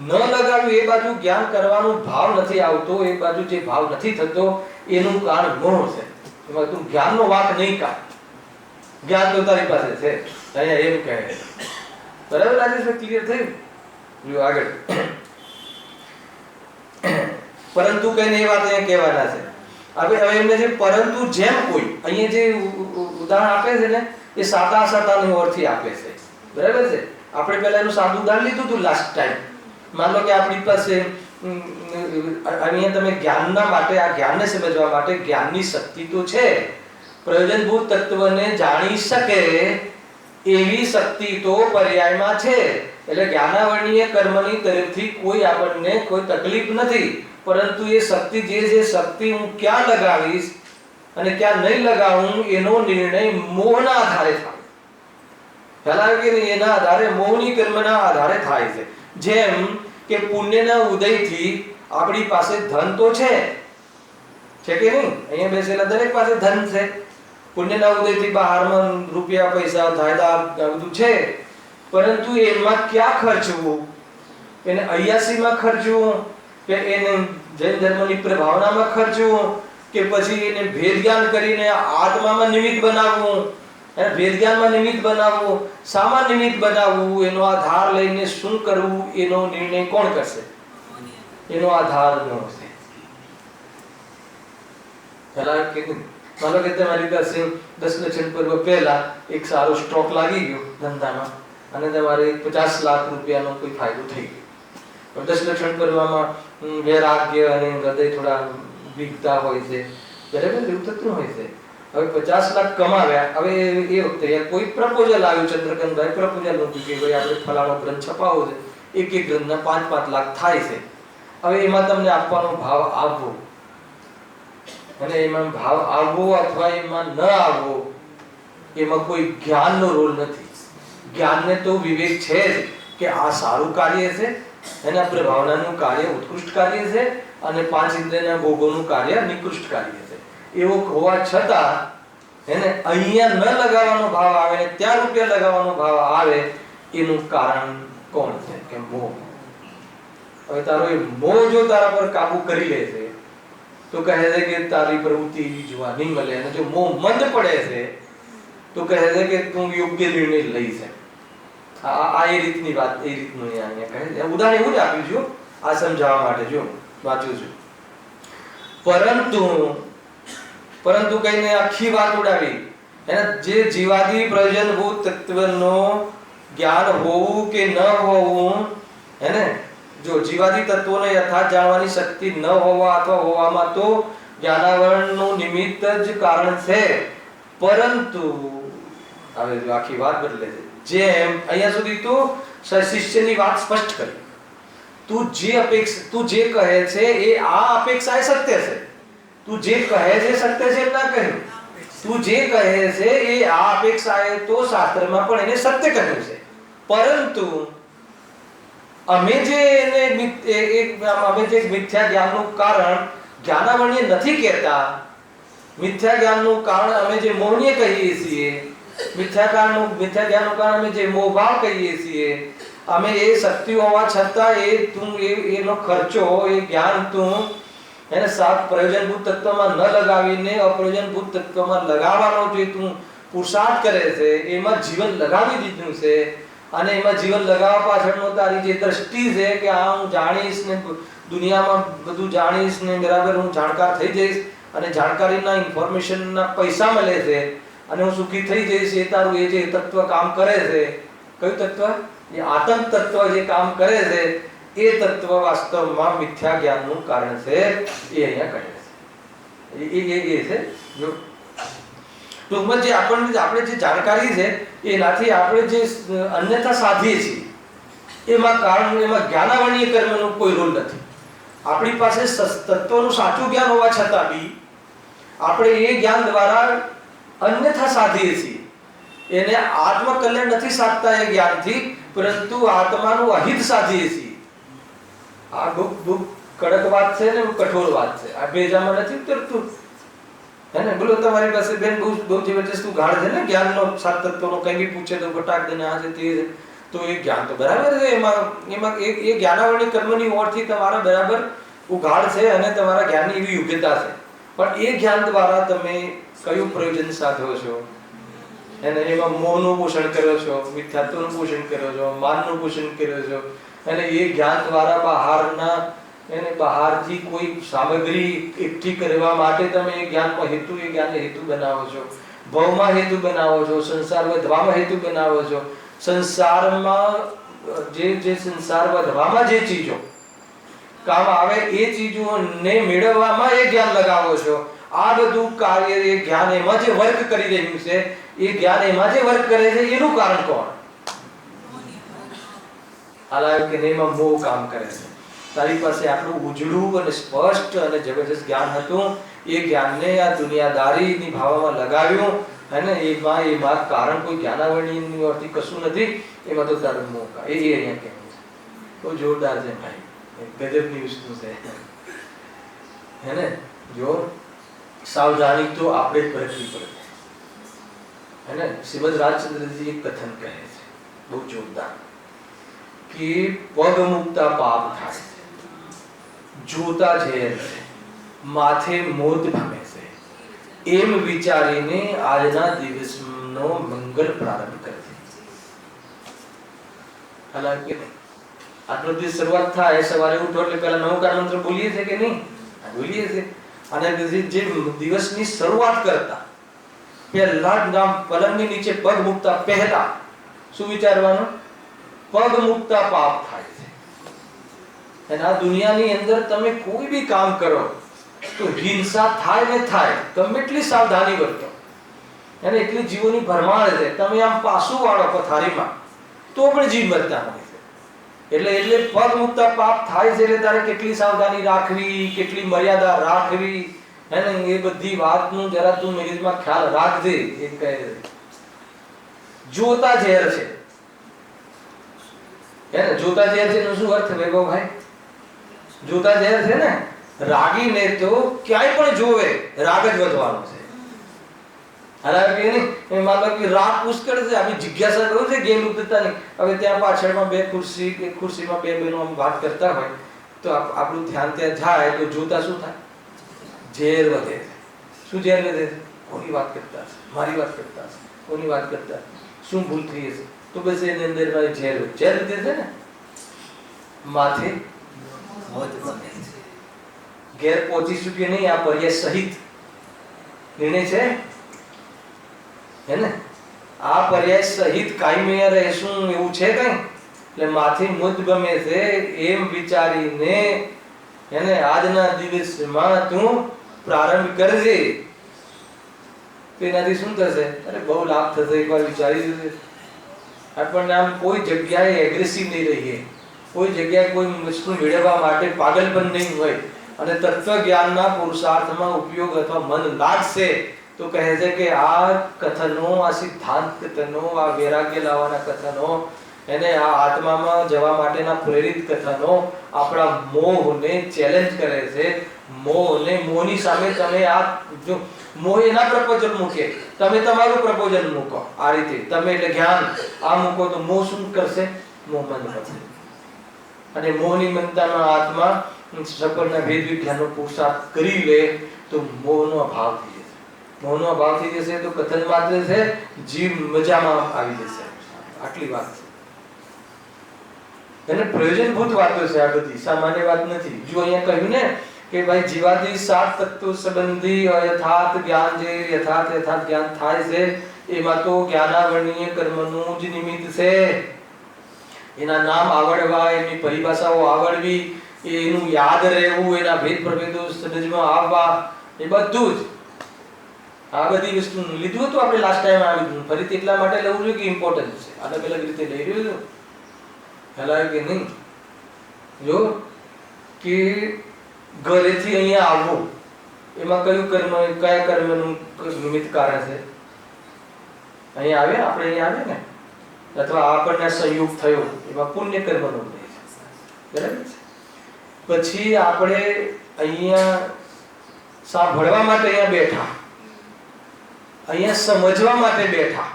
ન લગાવ્યું એ બાજુ જ્ઞાન કરવાનો ભાવ નથી આવતો. એ બાજુ જે ભાવ નથી થતો એનું કારણ મોહ છે. એમાં તું જ્ઞાનનો વાંક નહીં કાઢ. જ્ઞાન તો તારી પાસે છે. અહીંયા એમ કહે. બરાબર રાજેશભાઈ? ક્લિયર થયું? જો આગળ. પરંતુ કઈને એ વાત અહીંયા કહેવાના છે. હવે એમને જે પરંતુ જેમ કોઈ અહીંયા જે ઉદાહરણ આપે છે ને, એ સાતા સાતાની ઓરથી આપે છે. બરાબર છે? આપણે પહેલા એનું સાદું ઉદાહરણ લીધું હતું લાસ્ટ ટાઈમ. માન લો કે આપણી પાસે અહીંયા તમે જ્ઞાનના માટે, આ જ્ઞાનને સમજવા માટે જ્ઞાનની શક્તિ તો છે. પ્રયોજનભૂત તત્વને જાણી શકે એવી શક્તિ તો પર્યાયમાં છે. એટલે જ્ઞાનાવરણીય કર્મની તરફથી કોઈ આપણને કોઈ તકલીફ નથી. પરંતુ એ શક્તિ જે શક્તિ હું ક્યાં લગાવીશ અને ક્યાં નહીં લગાવું એનો નિર્ણય મોહના આધારે થાય. ખ્યાલ આવે કે નહીં? એના આધારે, મોહની કર્મના આધારે થાય છે. જેમ કે પુણ્યના ઉદયથી આપણી પાસે ધન તો છે કે નહીં? અહીંયા બેસેલા દરેક પાસે ધન છે. પુણ્યના ઉદયથી બહારમાં રૂપિયા, પૈસા, જાયદાદ બધું છે. પરંતુ એમાં ક્યાં ખર્ચવું? એને અય્યાસીમાં ખર્ચવું કે એને જૈન ધર્મની પ્રભાવનામાં ખર્ચવું કે પછી એને ભેદ જ્ઞાન કરીને આત્મામાં નિમિત્ત બનાવવું? એને ભેદ જ્ઞાનમાં નિમિત્ત બનાવવું, સામા નિમિત્ત બનાવવું, એનો આધાર લઈને શું કરવું એનો નિર્ણય કોણ કરશે? એનો આધાર નો હશે. પહેલા કે માનો કે તમારી પાસે 10 લક્ષણ પર્વ પહેલા એક સારો સ્ટોક લાગી ગયો ધંધામાં અને તમારે 50 લાખ રૂપિયાનો કોઈ ફાયદો થઈ ગયો. 10 લક્ષણ પર્વમાં વૈરાગ્ય અને હૃદય થોડા વિકતા હોય છે. બરાબર? એવું થતું હોય છે. હવે 50 લાખ કમાવ્યા. હવે એ વખતે કોઈ પ્રપોઝલ આવ્યું, ચંદ્રકાંતભાઈ પ્રપોઝલ મૂક્યું કે ભાઈ આપણે ફલાણો ગ્રંથ છપાવવો છે, એક ગ્રંથના 5-5 લાખ થાય છે. હવે એમાં તમને આપવાનો ભાવ આવવો અને એમાં ભાવ આવવો અથવા એમાં ન આવવો, એમાં કોઈ જ્ઞાનનો રોલ નથી. જ્ઞાનને તો વિવેક છે જ કે આ સારું કાર્ય છે, એના પ્રભાવનાનું કાર્ય ઉત્કૃષ્ટ કાર્ય છે અને 5 ઇન્દ્રિયના ભોગોનું કાર્ય નિકૃષ્ટ કાર્ય છે. એવો હોવા છતાં એને અહીંયા ન લગાવવાનો ભાવ આવે, ત્યાં રૂપિયા લગાવવાનો ભાવ આવે, એનું કારણ કોણ છે? કે મોહ. હવે તારો એ મોહ જો તારા પર કાબુ કરી લે છે તો કહે છે કે તારી પ્રવૃત્તિ જોવા નહીં મળે. અને જો મોહ મંદ પડે છે તો કહે છે કે તું યોગ્ય નિર્ણય લઈ છે. આ એ રીતની વાત, એ રીતનું અહીંયા કહે છે. ઉદાહરણ એવું જ આપ્યું છું આ સમજાવવા માટે. જો વાંચ્યું છું. પરંતુ કહીને આખી વાત ઉડાવી. જે જીવાદી પ્રયોજનભૂત તત્વનો જ્ઞાન હોવું કે ન હોવું, હેને, જો જીવાદી તત્વોને યથાર્થ જાણવાની શક્તિ ન હોવા અથવા હોવામાં તો જ્ઞાનાવરણનું નિમિત્ત જ કારણ છે. પરંતુ હવે જો આખી વાત બદલે છે. જેમ અહીંયા સુધી તો શિષ્યની વાત સ્પષ્ટ કરી. તું જે કહે છે એ આ અપેક્ષા એ સત્ય છે. તું જે કહે છે સત્ય છે એમ ના કહ્યું. તું જે કહે છે એ આ અપેક્ષા એ તો શાસ્ત્રમાં પણ એને સત્ય કહ્યું છે. પરંતુ અમે જે મિથ્યા જ્ઞાનનું કારણ જ્ઞાનાવરણીય નથી કહેતા. મિથ્યા જ્ઞાનનું કારણ અમે જે મૌનીય કહીએ છીએ, મિથ્યા જ્ઞાનનું કારણ અમે જે મોહભાવ કહીએ છીએ, અમે એ શક્તિ હોવા છતાં એનો ખર્ચો, એ જ્ઞાન તું એને સાત પ્રયોજનભૂત તત્વમાં ન લગાવીને અપ્રયોજનભૂત તત્વમાં લગાવવાનો જે તું પુરુષાર્થ કરે છે, એમાં જીવન લગાવી દીધું છે. અને એમાં જીવન લગાવવા પાછળનો તારી જે દ્રષ્ટિ છે કે આ હું જાણીશ ને દુનિયામાં બધું જાણીશ ને બરાબર હું જાણકાર થઈ જઈશ અને જાણકારીના ઇન્ફોર્મેશનના પૈસા મળે છે અને હું સુખી થઈ જઈશ, એ તારું એ જે તત્વ કામ કરે છે. કયું તત્વ? એ આતંક તત્વ જે કામ કરે છે એ તત્વ વાસ્તવમાં મિથ્યા જ્ઞાનનું કારણ છે. એ અહીંયા કહે છે. એ છે જો ટૂંકમાં જે આપણે જે જાણકારી છે એનાથી આપણે જે અન્યથા સાધીએ છીએ એમાં જ્ઞાનાવરણીય કર્મનો કોઈ રોલ નથી. આપણી પાસે તત્વનું સાચું જ્ઞાન હોવા છતાં બી આપણે એ જ્ઞાન દ્વારા અન્યથા સાધીએ છીએ. એને આત્મકલ્યાણ નથી સાધતા એ જ્ઞાનથી, પરંતુ આત્માનું અહિત સાધીએ છીએ. આ બહુ કડક વાત છે ને કઠોર વાત છે. આ ભેજામાં નથી ઉતરતું. હે ને? બોલો તમારી પાસે બેન બહુ જબરજસ્ત ગાઢ છે ને જ્ઞાનનો, સાત તત્વનો કંઈ બી પૂછે તો ફટાક દઈને આ છે તે છે. તો એ જ્ઞાન તો બરાબર છે. એમાં એ જ્ઞાનાવરણી કર્મની ઓરથી તમારા બરાબર ઉઘાડ છે અને તમારા જ્ઞાનની એવી યોગ્યતા છે. પણ એ જ્ઞાન દ્વારા તમે કયું પ્રયોજન સાધો છો? અને એમાં મોહનું પોષણ કરો છો, મિથ્યાત્વનું પોષણ કરો છો, માનનું પોષણ કરો છો. અને એ જ્ઞાન દ્વારા બહારથી કોઈ સામગ્રી એકઠી કરવા માટે તમે એ જ્ઞાનને હેતુ બનાવો છો, ભવમાં હેતુ બનાવો છો, સંસાર વધવામાં હેતુ બનાવો છો. સંસારમાં સંસાર વધવામાં જે ચીજો કામ આવે એ ચીજોને મેળવવામાં એ જ્ઞાન લગાવો છો. આ બધું કાર્ય એ જ્ઞાન એમાં જે વર્ક કરી રહ્યું છે, એ જ્ઞાન એમાં જે વર્ક કરે છે એનું કારણ કોણ? હાલાકી કે એમાં મોહ કામ કરે છે. તારી પાસે આટલું ઉજળું અને સ્પષ્ટ અને જબરજસ્ત જ્ઞાન હતું, એ જ્ઞાનને આ દુનિયાદારી નિભાવવામાં લગાવ્યું અને એમાં કારણ કોઈ જ્ઞાનાવરણીની કશું નથી. એમાં તો તારું મોહ એ અહીંયા કહેવું છે. તો જોરદાર છે ભાઈ, ગજબની વસ્તુ છે. હે ને? જો સાવધાની તો આપણે જ બરતવી પડે. હે ને? શ્રીમદ રાજચંદ્રજી એક કથન કહે છે બહુ જોરદાર કે પગ મુકતા પાપ થાય, જોતા ઝેર છે, માથે મોત ભમે છે, એમ વિચારીને આજના દિવસનો મંગળ પ્રારંભ કરજે. હાલાકી આટલો દિવસ શરૂઆત થાય, સવારે ઉઠો એટલે પહેલા નવકાર મંત્ર બોલીએ છે કે નહીં? બોલીએ છે. અને જે દિવસની શરૂઆત કરતા પહેલા પલંગની નીચે પગ મૂકતા પહેલા શું વિચારવાનું? પગ મૂકતા પાપ થાય છે. અને આ દુનિયાની અંદર તમે કોઈ બી કામ કરો તો હિંસા થાય ને થાય, તમે એટલી સાવધાની વર્તો અને એટલી જીવોની ભરમાર છે. તમે આમ પાસું વાળો પથારીમાં તો પણ જીવ મરતા હોય છે. એટલે પગ મુકતા પાપ થાય છે. એટલે તારે કેટલી સાવધાની રાખવી, કેટલી મર્યાદા રાખવી, હે ને? એ બધી વાતનું જરા તું મગજમાં ખ્યાલ રાખજે. એ કહે જોતા ઝેર છે. હે ને? જોતા ઝેર છે એનો શું અર્થ વૈભવભાઈ? જોતા ઝેર છે ને, રાગીને તો ક્યાંય પણ જોવે રાગ જ વધવાનો છે. હાલાકી નહીં એ માનો કે રાગ પુષ્કળ છે, આપણી જિજ્ઞાસા બહુ છે ગેમ ઉતરતાની. હવે ત્યાં પાછળમાં ખુરશીમાં બે બહેનો આમ વાત કરતા હોય તો આપણું ધ્યાન ત્યાં જાય તો જોતા શું થાય? ઝેર વધે છે. શું ઝેર વધે છે? કોની વાત કરતા હશે? મારી વાત કરતા હશે? કોની વાત કરતા, શું ભૂલ થઈ હશે? તો બસ એની અંદર મારી ઝેર લીધે છે ને માથે ઘેર પહોંચી ચૂકે નહીં, આ પર્યાય સહિત નિર્ણય છે હે ને, આ પર્યાય સહિત કાયમી રહેશું એવું છે કઈ? એટલે માથી મુદ ગમે છે એમ વિચારીને એને આજના દિવસમાં તું પ્રારંભ કરજે. તેનાથી શું થશે? અરે બહુ લાભ થશે. એકવાર વિચારી જશે. આપણને આમ કોઈ જગ્યાએ એગ્રેસિવ નહીં રહીએ, કોઈ જગ્યાએ કોઈ વસ્તુ મેળવવા માટે પાગલ પણ નહીં હોય, અને તત્વ જ્ઞાનના પુરુષાર્થમાં ઉપયોગ અથવા મન લાગશે તો કહે છે કે આ કથનો, આ સિદ્ધાંત કથનો, આ વૈરાગ્ય લાવવાના કથનો, એને આ આત્મામાં જવા માટેના પ્રેરિત કથનો આપણા મોહને ચેલેન્જ કરે છે. મોહની સામે તમે આ જો મોહ એના પ્રપોઝલ મૂકે, તમે તમારું પ્રપોઝલ મૂકો. આ રીતે તમે એટલે જ્ઞાન આ મૂકો તો મોહ શું કરશે? મોહ મંદ કરશે. અને મોહની મંદતામાં આત્મા સપરના ભેદ વિજ્ઞાનનો પુરુષાર્થ કરી લે તો મોહનો અભાવ થઈ જશે. મોહનો અભાવ થઈ જશે તો કથન માત્ર છે, જીવ મજામાં આવી જશે. આટલી વાત છે. એને પ્રયોજનભૂત વાતો છે આ બધી, સામાન્ય વાત નથી. જો અહીંયા કહ્યું ને કે ભાઈ જીવાદી સાત તત્વ સંબંધી યથાર્થ જ્ઞાન જે યથાર્થ જ્ઞાન થાય છે એમાં તો જ્ઞાનાવરણીય કર્મનું જ નિમિત્ત છે. એના નામ આવડવા, એની પરિભાષાઓ આવડવી, એનું યાદ રહેવું, એના ભેદ પ્રભેદો સમજમાં આવવા, એ બધું જ આ બધી વસ્તુ લીધું હતું આપણે લાસ્ટ ટાઈમ આવી. ફરીથી એટલા માટે લેવું જોઈએ કે ઇમ્પોર્ટન્ટ છે. અલગ અલગ રીતે લઈ રહ્યો છું ખ્યાલ કે નહીં? જો કે ઘરેથી અહીંયા આવવું, એમાં કયું કર્મ, કયા કર્મનું નિમિત્ત કારણ છે? અહીંયા આવે, આપણે અહીંયા આવે ને, અથવા આપણને સંયોગ થયો એમાં પુણ્ય કર્મનો બરાબર છે. પછી આપણે અહીંયા સાંભળવા માટે અહીંયા બેઠા, અહીંયા સમજવા માટે બેઠા,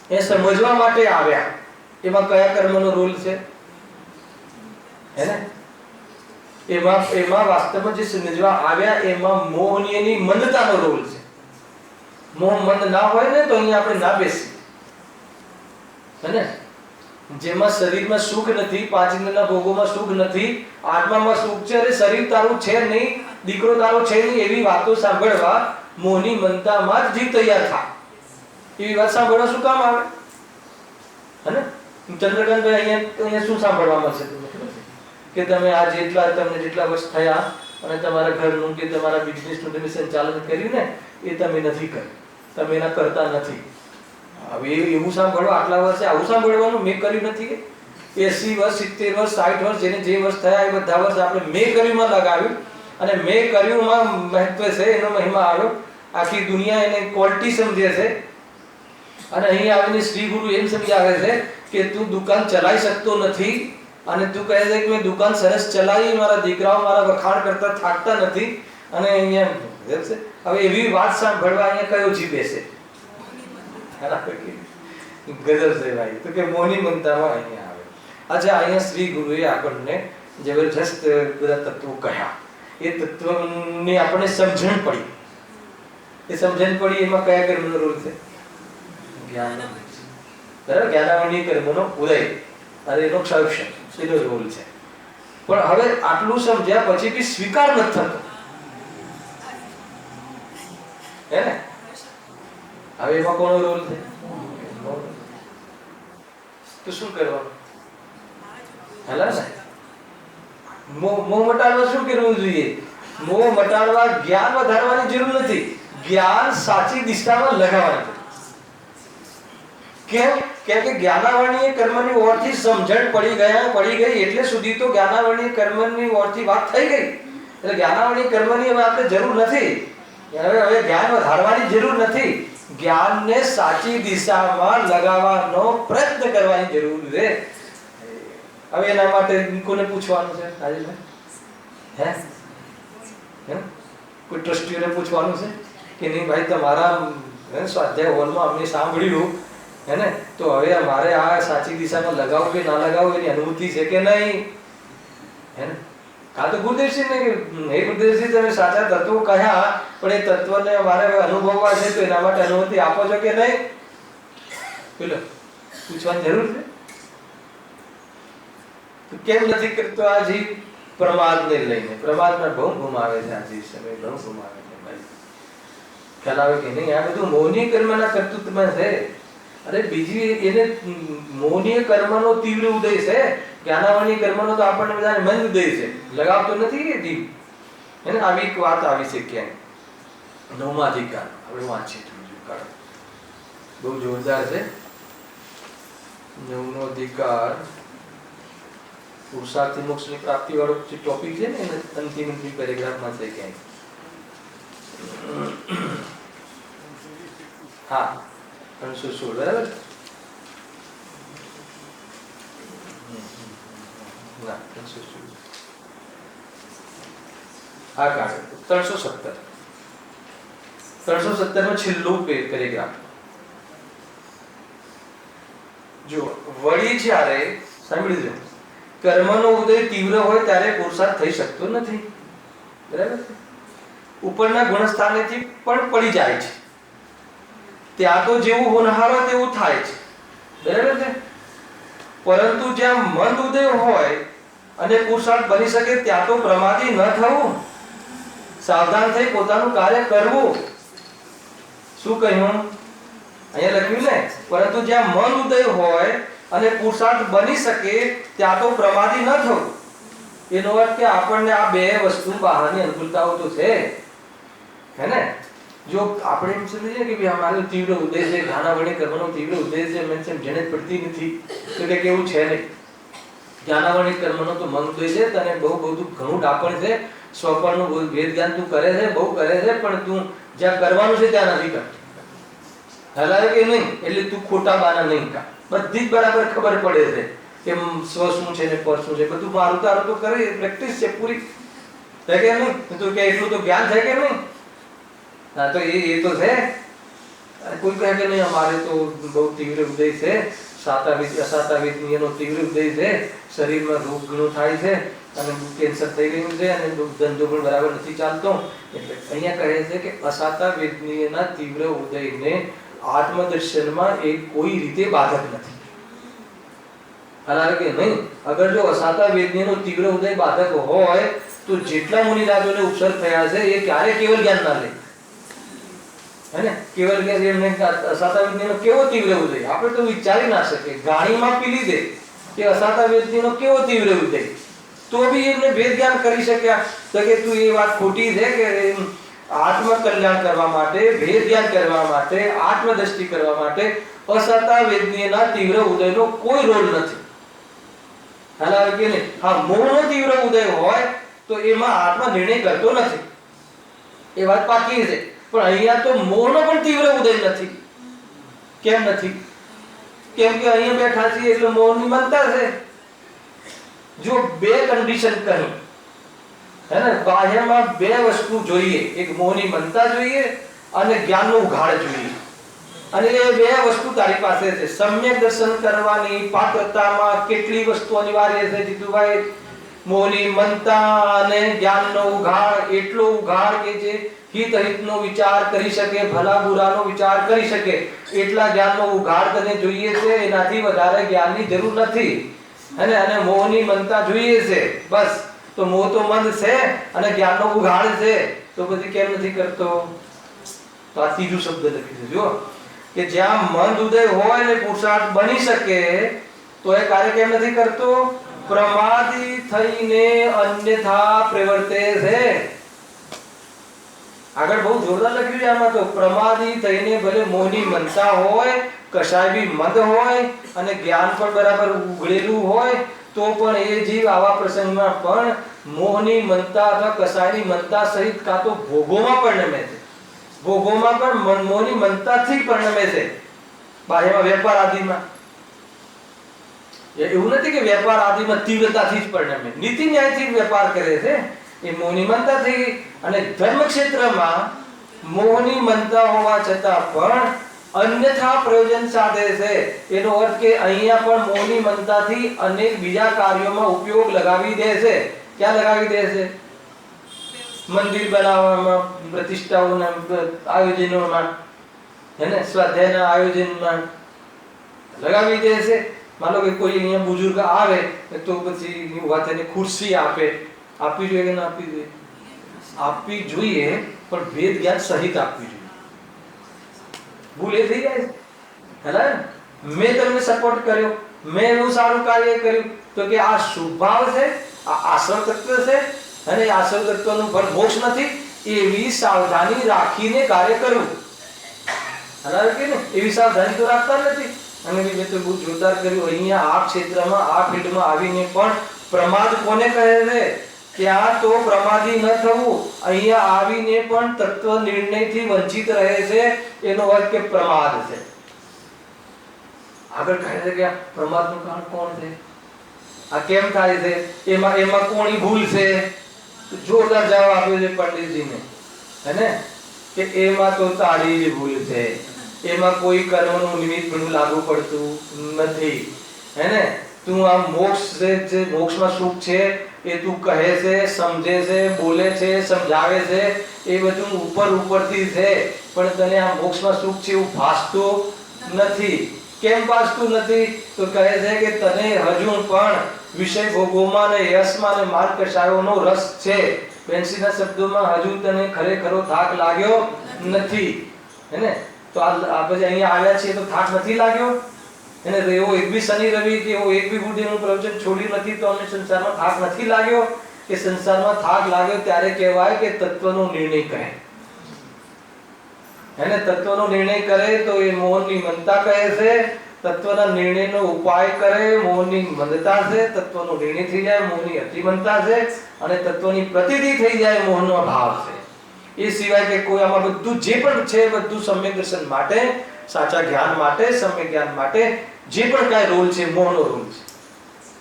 એ સમજવા માટે આવ્યા, એમાં કયા કર્મનો રોલ છે? હે ને? એમાં વાસ્તવમાં જે સમજવા આવ્યા એમાં મોહની એની મંદતાનો રોલ છે. મોહ મંદ ના હોય ને તો અહીંયા આપણે ના બેસી, હે ને? જેમાં શરીરમાં સુખ નથી, પાંચ ઇન્દ્રિયના ભોગોમાં સુખ નથી, આત્મામાં સુખ છે, અરે શરીર તારું છે નહીં, દીકરો તારો છે નહીં, એવી વાતો સાંભળવા મોહની મંદતામાં જ જીવ તૈયાર થાય. એવી વાત સાંભળવા શું કામ આવે? હે ને? ચંદ્રકાંતભાઈ અહીંયા શું સાંભળવા મળશે કે તમે આ તમને જેટલા વર્ષ થયા અને તમારા ઘરનું કે તમારા બિઝનેસનું તમે સંચાલન કર્યું ને એ તમે નથી કર્યું, તમે એના કરતા નથી. હવે એવું સાંભળવા, આટલા વર્ષે આવું સાંભળવાનું મેં કર્યું નથી. 80 વર્ષ, 70 વર્ષ, 60 વર્ષ, જેને જે વર્ષ થયા એ બધા વર્ષ આપણે મેં કર્યુંમાં લગાવ્યું, અને મેં કર્યુંમાં મહત્વ છે, એનો મહિમા આવ્યો. આખી દુનિયા એને ક્વોલિટી સમજે છે. અને અહીં આવીને શ્રી ગુરુ એમ સમજાવે છે કે તું દુકાન ચલાવી શકતો નથી, અને તું કહે છે કે મેં દુકાન સરસ ચલાવી, મારા દીકરાઓ મારા વખાણ કરતા થાકતા નથી. અને અહીંયા હવે એવી વાત સાંભળવા અહીંયા કયો જીવ બેસે? ગજબ છે ભાઈ. તો કે મોહની મંદતામાં અહીંયા આવે. અચ્છા, અહીંયા શ્રી ગુરુએ આપણને જબરજસ્ત બધા તત્વો કહ્યા. એ તત્વની આપણને સમજણ પડી. એ સમજણ પડી એમાં કયા કર્મનો રોલ છે? જ્ઞાન. બરાબર? જ્ઞાનાવરણીય કર્મનો ઉદય અને એનો ક્ષય, એનો રોલ છે. પણ હવે આટલું સમજ્યા પછી બી સ્વીકાર નથી થતો, હે ને? હવે એમાં કોનો રોલ છે? તો શું કરવાનું? હેલા ને? મોહ મટાડવા શું કરવું જોઈએ? મોહ મટાડવા જ્ઞાન વધારવાની જરૂર નથી, જ્ઞાન સાચી દિશામાં લગાવવાની. કેમ? કે જ્ઞાનાવરણીય કર્મની ઓરથી સમજણ પડી ગઈ એટલે સુધી તો જ્ઞાનાવરણીય કર્મની ઓરથી વાત થઈ ગઈ. એટલે જ્ઞાનાવરણીય કર્મની હવે આપણે જરૂર નથી. હવે જ્ઞાન વધારવાની જરૂર નથી. જ્ઞાનને સાચી દિશામાં લગાવવાનો પ્રયત્ન કરવાની જરૂર છે. હવે એના માટે કોને પૂછવાનું છે? રાજેશભાઈ, હે? કોઈ ટ્રસ્ટીઓને પૂછવાનું છે કે નહીં ભાઈ તમારા સ્વાધ્યાય હોલમાં અમને સાંભળ્યું, હે ને? તો હવે અમારે આ સાચી દિશામાં લગાવવું કે ના લગાવવું એની અનુમતિ છે કે નહીં? હે ને? આ તો ગુરુદેવજી ને કે હે ગુરુદેવજી તમે સાચા તત્વો કહ્યા, પણ એ તત્વને અમારે અનુભવવા છે તો એના માટે અનુમતિ આપો છો કે નહીં? બોલો, પૂછવાની જરૂર છે. તો કેમ નથી કરતો આ જીવ? પ્રમાદને લઈને. પ્રમાદમાં બહુ ગુમાવે છે આ જીવ, સમય બહુ ગુમાવે છે ભાઈ. ખ્યાલ આવે કે નહીં? આ બધું મોહનીય કર્મના કર્તૃત્વમાં છે. અરે બીજી એને મોહનીય કર્મનો તીવ્ર ઉદય છે, જ્ઞાનાવરણીય કર્મનો તો આપણને બધાને મંદ ઉદય છે, લગાવતો નથી એ જીવ. એને આવી એક વાત આવી છે ક્યાંય 9મા અધિકાર આપણે વાંચીએ થોડું કાળ, બહુ જોરદાર છે. 9મો અધિકાર પુરુષાર્થી મોક્ષની પ્રાપ્તિ વાળો જે ટોપિક છે ને, એને અંતિમ પેરેગ્રાફમાં છે ક્યાંય. હા 316 બરાબર. ના 316 આ કાઢ 317 માં છેલ્લું પેરેગ્રાફ જો. વળી જ્યારે સાંભળી લો, કર્મનો ઉદય તીવ્ર હોય ત્યારે પુરુષાર્થ થઈ શકતો નથી. બરાબર. ઉપરના ગુણસ્થાનેથી પણ પડી જાય છે, ત્યાં તો જેવું હોનહારો તેવું થાય છે. બરાબર છે. પરંતુ જ્યાં મંદ ઉદય હોય અને પુરુષાર્થ બની શકે ત્યાં તો પ્રમાદી ન થવું, સાવધાન થઈ પોતાનું કાર્ય કરવું. શું કહ્યું અહીંયા લખ્યું ને? પરંતુ જ્યાં મન ઉદય હોય અને પુરુષાર્થ બની શકે ત્યાં તો પ્રમાદી ન થવું. એનો અર્થ કે આપણને આ બે વસ્તુ બહારની અનુકૂળતાઓ તો છે, હે ને? જો આપણે એમ સમજીએ કે ભાઈ અમારો તીવ્ર ઉદય છે, જ્ઞાનાવરણી કર્મનો તીવ્ર ઉદય છે, મને જેને પડતી નથી, તો કે કેવું છે નહીં. જ્ઞાનાવરણી કર્મનો તો મન ઉદય છે, તને બહુ બધું ઘણું ડાપણ છે, સ્વપનનું વેદ જ્ઞાન તું કરે છે, બહુ કરે છે, પણ તું જ્યાં કરવાનું છે ત્યાં નથી કરતો. હલાવે કે નહીં? એટલે તું ખોટા બાના નહીં કા, બધી જ બરાબર ખબર પડે છે કે સ્વ શું છે ને પર શું છે, બધું મારું તારું તો કરે, પ્રેક્ટિસ છે પૂરી, છે કે નહીં? તું કે એટલું તો જ્ઞાન છે કે નહીં? હા, તો એ તો છે. કોઈ કહે કે નહીં અમારે તો બહુ તીવ્ર ઉદય છે, અસાતાવિદનો તીવ્ર ઉદય છે, શરીરમાં રોગ ઘણું થાય છે અને કેન્સર થઈ ગયું છે અને ધંધો પણ બરાબર નથી ચાલતો. એટલે અહીંયા કહે છે કે અસાતાવિદના તીવ્ર ઉદયને આત્મદર્શનમાં એ કોઈ રીતે બાધક નથી. હાલાવે કે નહીં? અગર જો અસાતાવિદનો તીવ્ર ઉદય બાધક હોય તો જેટલા મુનિરાજોને ઉપસર્ગ થયા છે એ ક્યારે કેવલ જ્ઞાન ના લે, હે ને? કેવલ કે એમને અસાતાવિદનો કેવો તીવ્ર ઉદય આપણે તો વિચારી ના શકીએ. ગાણીમાં પી લીધે કે અસાતાવિદનો કેવો તીવ્ર ઉદય, તો બી એમને વેદ જ્ઞાન કરી શક્યા. તો કે તું એ વાત ખોટી છે કે આત્મ કલ્યાણ કરવા માટે, વેદ જ્ઞાન કરવા માટે, આત્મદ્રષ્ટિ કરવા માટે અસાતાવિદના તીવ્ર ઉદયનો કોઈ રોલ નથી. હાલાવે કે નહીં? હા, મોહનો તીવ્ર ઉદય હોય તો એમાં આત્મા નિર્ણય કરતો નથી, એ વાત પાકી છે. પણ અહીંયા તો મોહનો પણ તીવ્ર ઉદય નથી. કેમ નથી? કેમ કે અહીંયા બેઠા છીએ એટલે મોહની મનતા છે. જો બે કન્ડિશન કહી, હે ને? બાહ્યમાં બે વસ્તુ જોઈએ, એક મોહની મનતા જોઈએ અને જ્ઞાનનો ઉઘાડ જોઈએ. અને એ બે વસ્તુ તારી પાસે છે. સમ્યક દર્શન કરવાની પાત્રતામાં કેટલી વસ્તુ અનિવાર્ય છે જીતુભાઈ? મોહની મનતા અને જ્ઞાનનો ઉઘાડ. એટલો ઉઘાડ કે જે હિત અહિતનો વિચાર કરી શકે, ભલા બુરાનો વિચાર કરી શકે, એટલા જ્ઞાનનો ઉઘાડ તને જોઈએ છે. એનાથી વધારે જ્ઞાનની જરૂર નથી, અને મોહની મનતા જોઈએ છે બસ. તો મોહ તો મંદ છે અને જ્ઞાનનો ઉઘાડ છે, તો પછી કેમ નથી કરતો? તો આ ત્રીજું શબ્દ લખી દેજો કે જ્યાં મંદ ઉદય હોય ને પુરુષાર્થ બની શકે તો એ કાર્ય કેમ નથી કરતો? પ્રમાદી થઈને અન્યથા પ્રવર્તે છે. આગળ બહુ જોરદાર લખ્યું છે આમાં તો. પ્રમાદી થઈને ભલે મોહની મનતા હોય, કશાય બી મદ હોય અને જ્ઞાન પણ બરાબર ઉઘડેલું હોય, તો પણ એ જીવ આવા પ્રસંગમાં પણ મોહની મનતા અથવા કશાયની મનતા સહિત કાં તો ભોગોમાં પરિણમે છે. ભોગોમાં પણ મોહની મનતાથી પરિણમે છે. બાહ્યમાં વેપાર આદિમાં એવું નથી કે વેપાર આદિમાં તીવ્રતાથી જ પરિણમે, નીતિ ન્યાયથી વેપાર કરે છે એ મોહની મનતાથી. અને ધર્મ ક્ષેત્રમાં મોહની મનતા હોવા છતાં પણ અન્યથા પ્રયોજન સાધે છે. એનો અર્થ કે અહીંયા પણ મોહની મનતાથી અનેક બીજા કાર્યોમાં ઉપયોગ લગાવી દે છે. ક્યાં લગાવી દે છે? મંદિર બનાવવામાં, પ્રતિષ્ઠાઓના આયોજનોમાં, હેને, સ્વાધ્યાયના આયોજનમાં લગાવી દે છે. માનો કે કોઈ અહીંયા બુજુર્ગ આવે તો પછી ઉભા થઈને ખુરશી આપે. આપવી જોઈએ કે ના આપવી જોઈએ? આપવી જોઈએ, પણ વેદ જ્ઞાન સહિત આપવી જોઈએ. ભૂલ એ થઈ જાય છે. મેં તમને સપોર્ટ કર્યો, મેં એવું સારું કાર્ય કર્યું, તો કે આ શુભ ભાવ છે, આ આશ્રમ તત્વ છે, અને આશ્રમ તત્વનું ફળ મોક્ષ નથી, એવી સાવધાની રાખીને કાર્ય કરવું. બરાબર કે ને? એવી સાવધાની તો રાખતા નથી. અને મેં તો બહુ જોરદાર કર્યું. અહીંયા આ ક્ષેત્રમાં, આ ફિલ્ડમાં આવીને પણ પ્રમાદ કોને કહે છે? ત્યાં તો પ્રમાદી ન થવું. અહીંયા આવીને પણ તત્વ નિર્ણયથી વંચિત રહે છે, એનો અર્થ કે પ્રમાદ છે. આગળ કહે છે કે પ્રમાદનું કારણ કોણ છે? આ કેમ થાય છે? એમાં કોની ભૂલ છે? જોરદાર જવાબ આપ્યો છે પંડિતજીને, હેને, કે એમાં તો તારી ભૂલ છે. એમાં કોઈ કર્મનું નિમિત્ત પણ લાગુ પડતું નથી, હેને. તું આ મોક્ષ છે, જે મોક્ષમાં સુખ છે એ તું કહે છે, સમજે છે, બોલે છે, સમજાવે છે, એ બધું ઉપરથી છે, પણ તને આ મોક્ષમાં સુખ છે એવું ભાસતું નથી. કેમ ભાસતું નથી? તો કહે છે કે તને હજુ પણ વિષય ભોગોમાં ને યશમાં ને માર્ગ કશાયોનો રસ છે. બેન્સીના શબ્દોમાં હજુ તને ખરેખરો થાક લાગ્યો નથી, હેને. તો આ પછી અહીંયા આવ્યા છીએ તો થાક નથી લાગ્યો, એને એવો એક બી શનિ રવિ કે એવો એક બી બુદ્ધિનું પ્રવચન છોડ્યું નથી તો અમને સંસારમાં થાક નથી લાગ્યો. કે સંસારમાં થાક લાગ્યો ત્યારે કહેવાય કે તત્વનો નિર્ણય કરે, હેને. તત્વનો નિર્ણય કરે તો એ મોહનની મંદતા કહે છે. તત્વના નિર્ણયનો ઉપાય કરે, મોહનની મંદતા છે. તત્વનો નિર્ણય થઈ જાય, મોહની અતિમંદતા છે. અને તત્વની પ્રતીતિ થઈ જાય, મોહનો ભાવ છે. એ સિવાય કે કોઈ આમાં બધું જે પણ છે બધું સમ્યક દર્શન માટે, સાચા જ્ઞાન માટે, સમ્યક જ્ઞાન માટે જે પણ કાંઈ રોલ છે, મોહનો રોલ છે.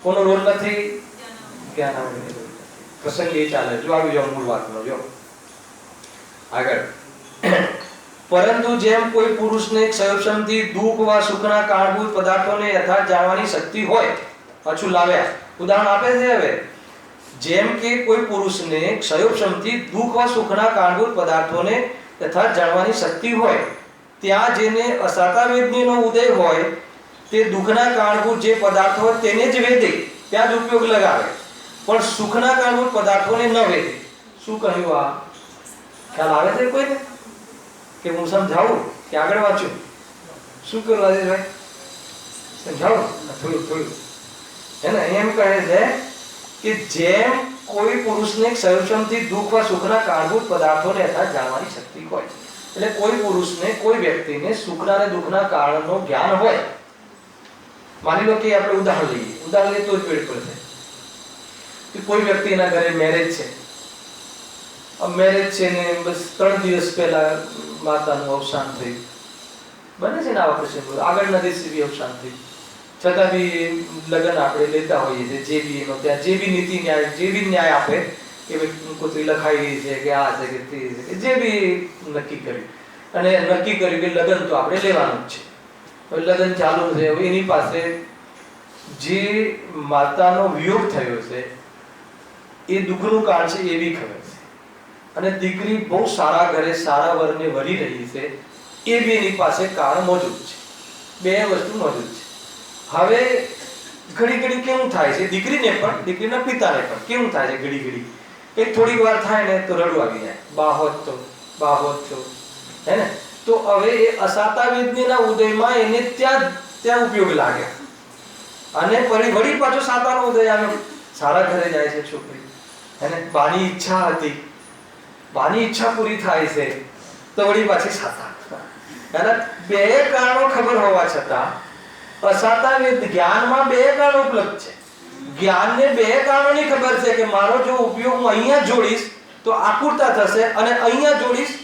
કોનો રોલ નથી? જ્ઞાનાવરણનો રોલ. પ્રસંગ એ ચાલે. જો આવી જાવ મૂળ વાતનો. જો આગળ. પરંતુ જેમ કોઈ પુરુષને ક્ષયોક્ષમથી દુઃખ વા સુખના કારણભૂત પદાર્થોને યથાર્થ જાણવાની શક્તિ હોય, પાછું લાવ્યા ઉદાહરણ આપે છે હવે. જેમ કે કોઈ પુરુષને ક્ષયોક્ષમથી દુઃખ વા સુખના કારણભૂત પદાર્થોને યથાર્થ જાણવાની શક્તિ હોય, ત્યાં જેને અસાતા વેદનીનો ઉદય હોય, તે દુઃખના કારણભૂત જે પદાર્થો હોય તેને જ વેદે, ત્યાં જ ઉપયોગ લગાવે, પણ સુખના કારણભૂત પદાર્થોને ન વેદે. શું કહ્યું? આ ખ્યાલ આવે છે કોઈને? કે હું સમજાવું કે આગળ વાંચું? શું કરું રાજેશભાઈ? સમજાવો થોડું, એને એમ કહે છે કે જેમ કોઈ પુરુષને ક્ષયોક્ષમથી દુઃખ વા સુખના કારણભૂત પદાર્થોને યથાર્થ જાણવાની શક્તિ હોય, એટલે કોઈ પુરુષને, કોઈ વ્યક્તિને સુખના અને દુઃખના કારણનો જ્ઞાન હોય. માની લો કે આપણે ઉદાહરણ લઈએ તો જ પેટ પડશે કે કોઈ વ્યક્તિના ઘરે મેરેજ છે. મેરેજ છે ને બસ 3 દિવસ પહેલા માતાનું અવસાન થયું. બને છે ને આવા પ્રસંગો, આગળના દિવસે બી અવસાન થયું, છતાં બી લગ્ન આપણે લેતા હોઈએ છીએ. જે બી એનો ત્યાં જે બી નીતિ ન્યાય, જે બી ન્યાય આપે કે કોઈ લખાઈ છે કે આ છે કે તે છે, જે બી નક્કી કર્યું, અને નક્કી કર્યું કે લગ્ન તો આપણે લેવાનું જ છે. હવે લગ્ન ચાલુ છે. હવે એની પાસે જે માતાનો વિયોગ થયો છે એ દુઃખનું કારણ છે એ બી ખબર છે, અને દીકરી બહુ સારા ઘરે સારા વરને વરી રહી છે એ બી એની પાસે કારણ મોજૂદ છે. બે વસ્તુ મોજૂદ છે. હવે ઘડી કેવું થાય છે, દીકરીને પણ, દીકરીના પિતાને પણ કેવું થાય છે, ઘડી એક થોડીક વાર થાય ને તો રડવું આવી જાય, બાહોત તો હે ને. તો હવે એ અસાતા વેદનીના ઉદયમાં એને ત્યાં ઉપયોગ લાગ્યા, અને વળી પાછો સાતાનો ઉદય આવ્યો. સારા ઘરે જાય છે છોકરી, હે ને. બાની ઈચ્છા હતી, બાની ઈચ્છા પૂરી થાય છે તો વળી પાછી સાતા. બે કારણો ખબર હોવા છતાં અસાતા વેદ જ્ઞાનમાં બે કારણો ઉપલબ્ધ છે. જ્ઞાનને બે કારણોની ખબર છે કે મારો જો ઉપયોગ હું અહીંયા જોડીશ તો આકુરતા થશે, અને અહીંયા જોડીશ